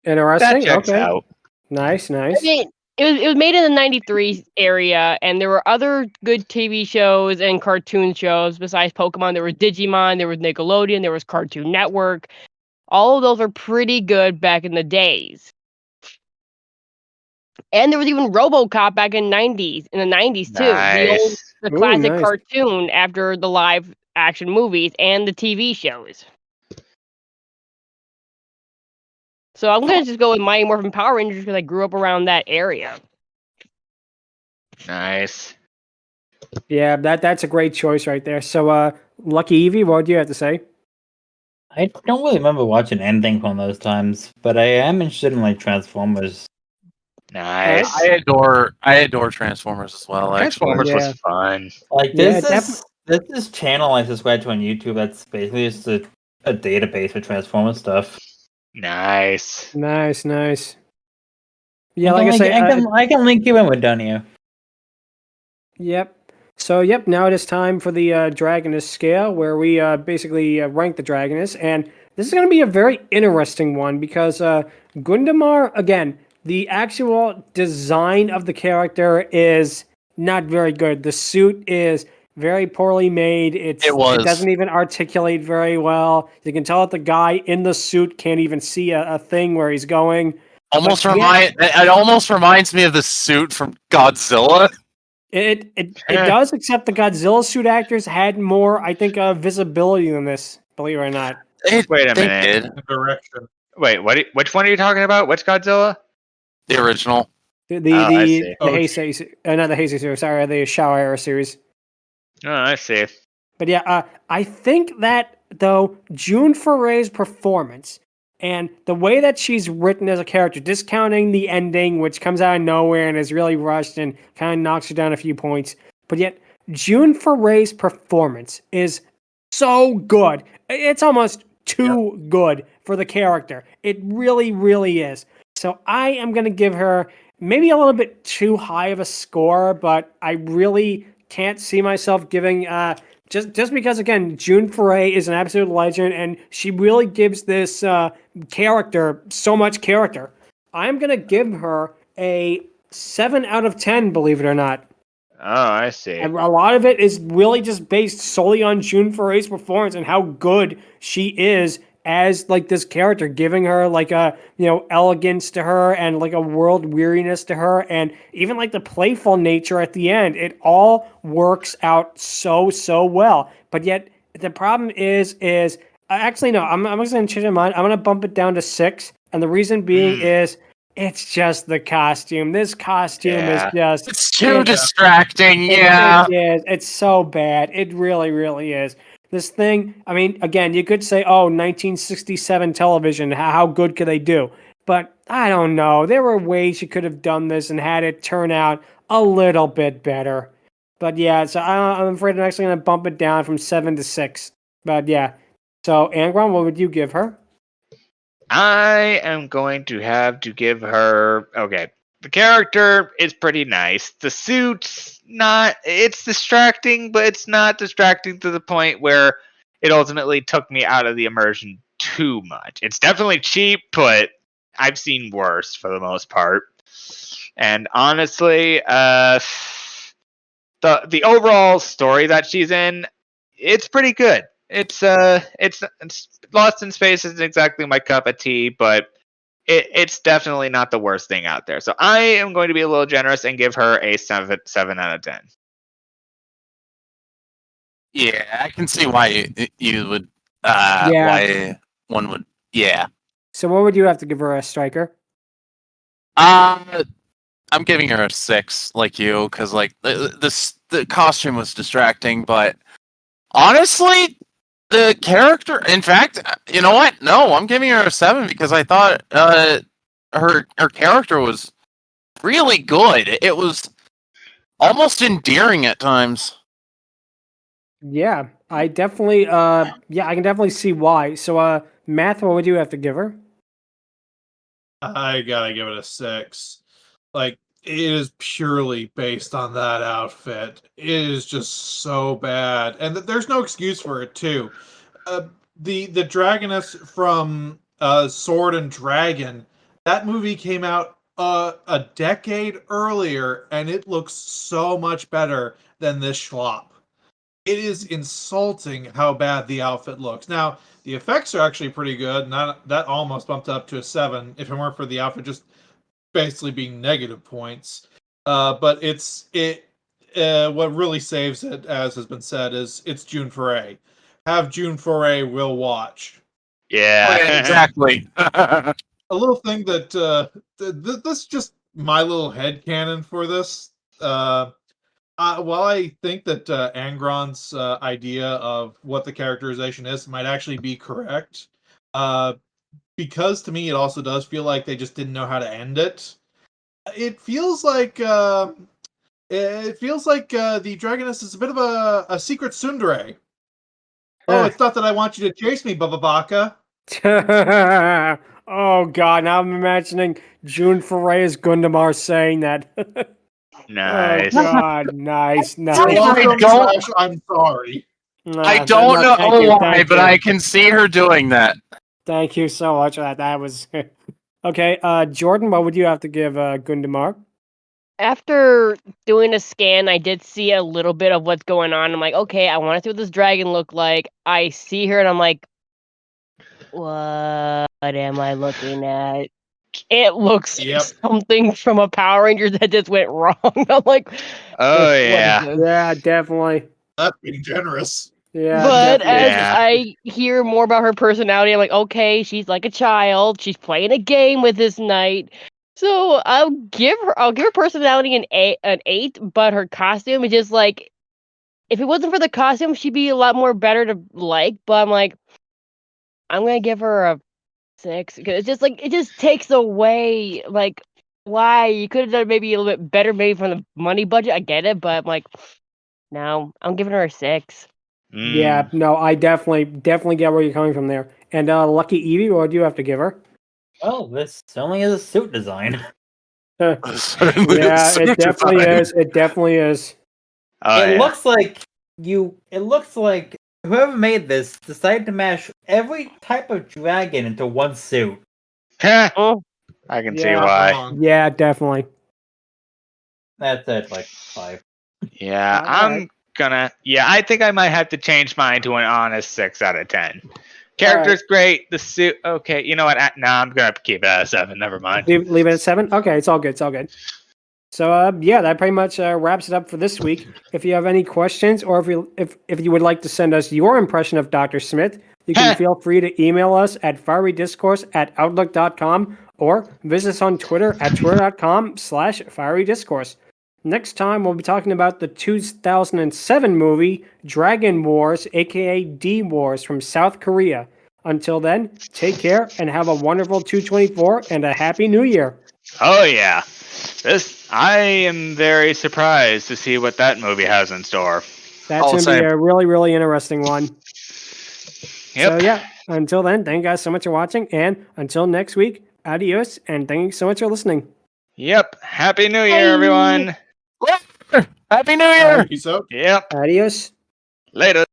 Interesting. That checks Okay. out. Nice. I mean, it was made in the 93 area, and there were other good TV shows and cartoon shows besides Pokemon. There was Digimon, there was Nickelodeon, there was Cartoon Network. All of those are pretty good back in the days. And there was even RoboCop back in the 90s too. Nice. the Ooh, classic nice. cartoon after the live action movies and the TV shows. So I'm gonna just go with Mighty Morphin Power Rangers because I grew up around that area. Nice. Yeah, that's a great choice right there. So, LuckyEevee, what do you have to say? I don't really remember watching anything from those times, but I am interested in like Transformers. Nice. I adore Transformers as well. Transformers Yeah. was fun. Like Yeah, there's this channel I subscribe to on YouTube that's basically just a database for Transformers stuff. Nice. Nice. Yeah, like I say, I can link you in with Donio. Yep. So, now it is time for the Dragoness Scale, where we basically rank the Dragoness. And this is going to be a very interesting one because Gundemar, again, the actual design of the character is not very good. The suit is very poorly made. It doesn't even articulate very well. You can tell that the guy in the suit can't even see a thing where he's going. It almost reminds me of the suit from Godzilla. It does, except the Godzilla suit actors had more, I think, visibility than this, believe it or not. Wait a minute. Direction. Wait, which one are you talking about? Which Godzilla? The original. The see. Heisei, not the Heisei series, sorry, the Shao Era series. Oh, I see. But yeah, I think that, though, June Foray's performance and the way that she's written as a character, discounting the ending, which comes out of nowhere and is really rushed and kind of knocks her down a few points, but yet June Foray's performance is so good. It's almost too good for the character. It really, really is. So I am going to give her maybe a little bit too high of a score, but I really can't see myself giving... Just because, again, June Foray is an absolute legend, and she really gives this character so much character. I'm going to give her a 7 out of 10, believe it or not. Oh, I see. And a lot of it is really just based solely on June Foray's performance and how good she is as like this character, giving her like a elegance to her and like a world weariness to her, and even like the playful nature at the end. It all works out so well. But yet the problem is actually no. I'm just gonna change my mind. I'm gonna bump it down to 6, and the reason being is it's just the costume. This costume is just it's too distracting. Yeah, it's so bad. It really is. This thing, I mean, again, you could say, 1967 television, how good could they do? But I don't know. There were ways you could have done this and had it turn out a little bit better. But yeah, so I'm afraid I'm actually going to bump it down from 7 to 6. But yeah. So, Angron, what would you give her? I am going to have to give her... Okay. The character is pretty nice. The suit's not... It's distracting, but it's not distracting to the point where it ultimately took me out of the immersion too much. It's definitely cheap, but I've seen worse for the most part. And honestly, the overall story that she's in, it's pretty good. It's Lost in Space isn't exactly my cup of tea, but it's definitely not the worst thing out there. So I am going to be a little generous and give her a 7 out of 10. Yeah, I can see why you would. Why one would. Yeah. So what would you have to give her, a Stryker? I'm giving her a 6, like you, because like the costume was distracting, but honestly, the character. In fact, you know what? No, I'm giving her a 7 because I thought her character was really good. It was almost endearing at times. Yeah, I definitely. I can definitely see why. So, Math, what would you have to give her? I gotta give it a 6. Like, it is purely based on that outfit. It is just so bad, and there's no excuse for it too. The Dragoness from Sword and Dragon, that movie came out a decade earlier, and it looks so much better than this schlop. It is insulting how bad the outfit looks. Now, the effects are actually pretty good. That almost bumped up to a 7 if it weren't for the outfit just basically being negative points. But what really saves it, as has been said, is it's June Foray. Have June Foray will watch. Yeah, exactly. A little thing that this is just my little headcanon for this. While I think that Angron's idea of what the characterization is might actually be correct, because to me it also does feel like they just didn't know how to end it. It feels like the Dragoness is a bit of a secret tsundere. Oh, it's not that I want you to chase me, Baba Baka. Oh god, now I'm imagining June Foray as Gundemar saying that. nice. Oh god, nice. You're welcome, Slash, I'm sorry. I don't know why, but I can see her doing that. Thank you so much for that. That was okay. Jordan, what would you have to give Gundemar? After doing a scan, I did see a little bit of what's going on. I'm like, okay, I want to see what this dragon look like. I see her and I'm like, what am I looking at? It looks like something from a Power Ranger that just went wrong. I'm like, Oh what is yeah. this? Yeah, definitely. That's being generous. Yeah, But definitely. as I hear more about her personality, I'm like, okay, she's like a child. She's playing a game with this knight. So I'll give her personality an 8, but her costume is just like, if it wasn't for the costume, she'd be a lot more better to like. But I'm like, I'm gonna give her a 6 because it's just like it just takes away like why you could have done maybe a little bit better maybe from the money budget. I get it, but I'm like, no, I'm giving her a 6. Yeah, no, I definitely get where you're coming from there. And LuckyEevee, what do you have to give her? Oh, this only is a suit design. Yeah, it definitely is. It definitely is. Oh, It yeah. looks like It looks like whoever made this decided to mash every type of dragon into one suit. Oh, I can see Yeah. why. Yeah, definitely. That's it, like 5. Yeah, Alright. I think I might have to change mine to an honest 6 out of 10. Character's great. The suit, okay. You know what? Nah, I'm gonna keep it at a 7. Never mind. Leave it at 7? Okay, it's all good. It's all good. So yeah, that pretty much wraps it up for this week. If you have any questions, or if you would like to send us your impression of Dr. Smith, you can feel free to email us at fierydiscourse@outlook.com or visit us on Twitter at twitter.com/fierydiscourse. Next time, we'll be talking about the 2007 movie Dragon Wars, aka D Wars, from South Korea. Until then, take care and have a wonderful 224 and a happy new year. Oh yeah. I am very surprised to see what that movie has in store. That's going to be a really, really interesting one. Yep. So yeah, until then, thank you guys so much for watching, and until next week, adios, and thank you so much for listening. Yep. Happy New Year, everyone. Happy New Year! Peace out. Yep. Adios. Later.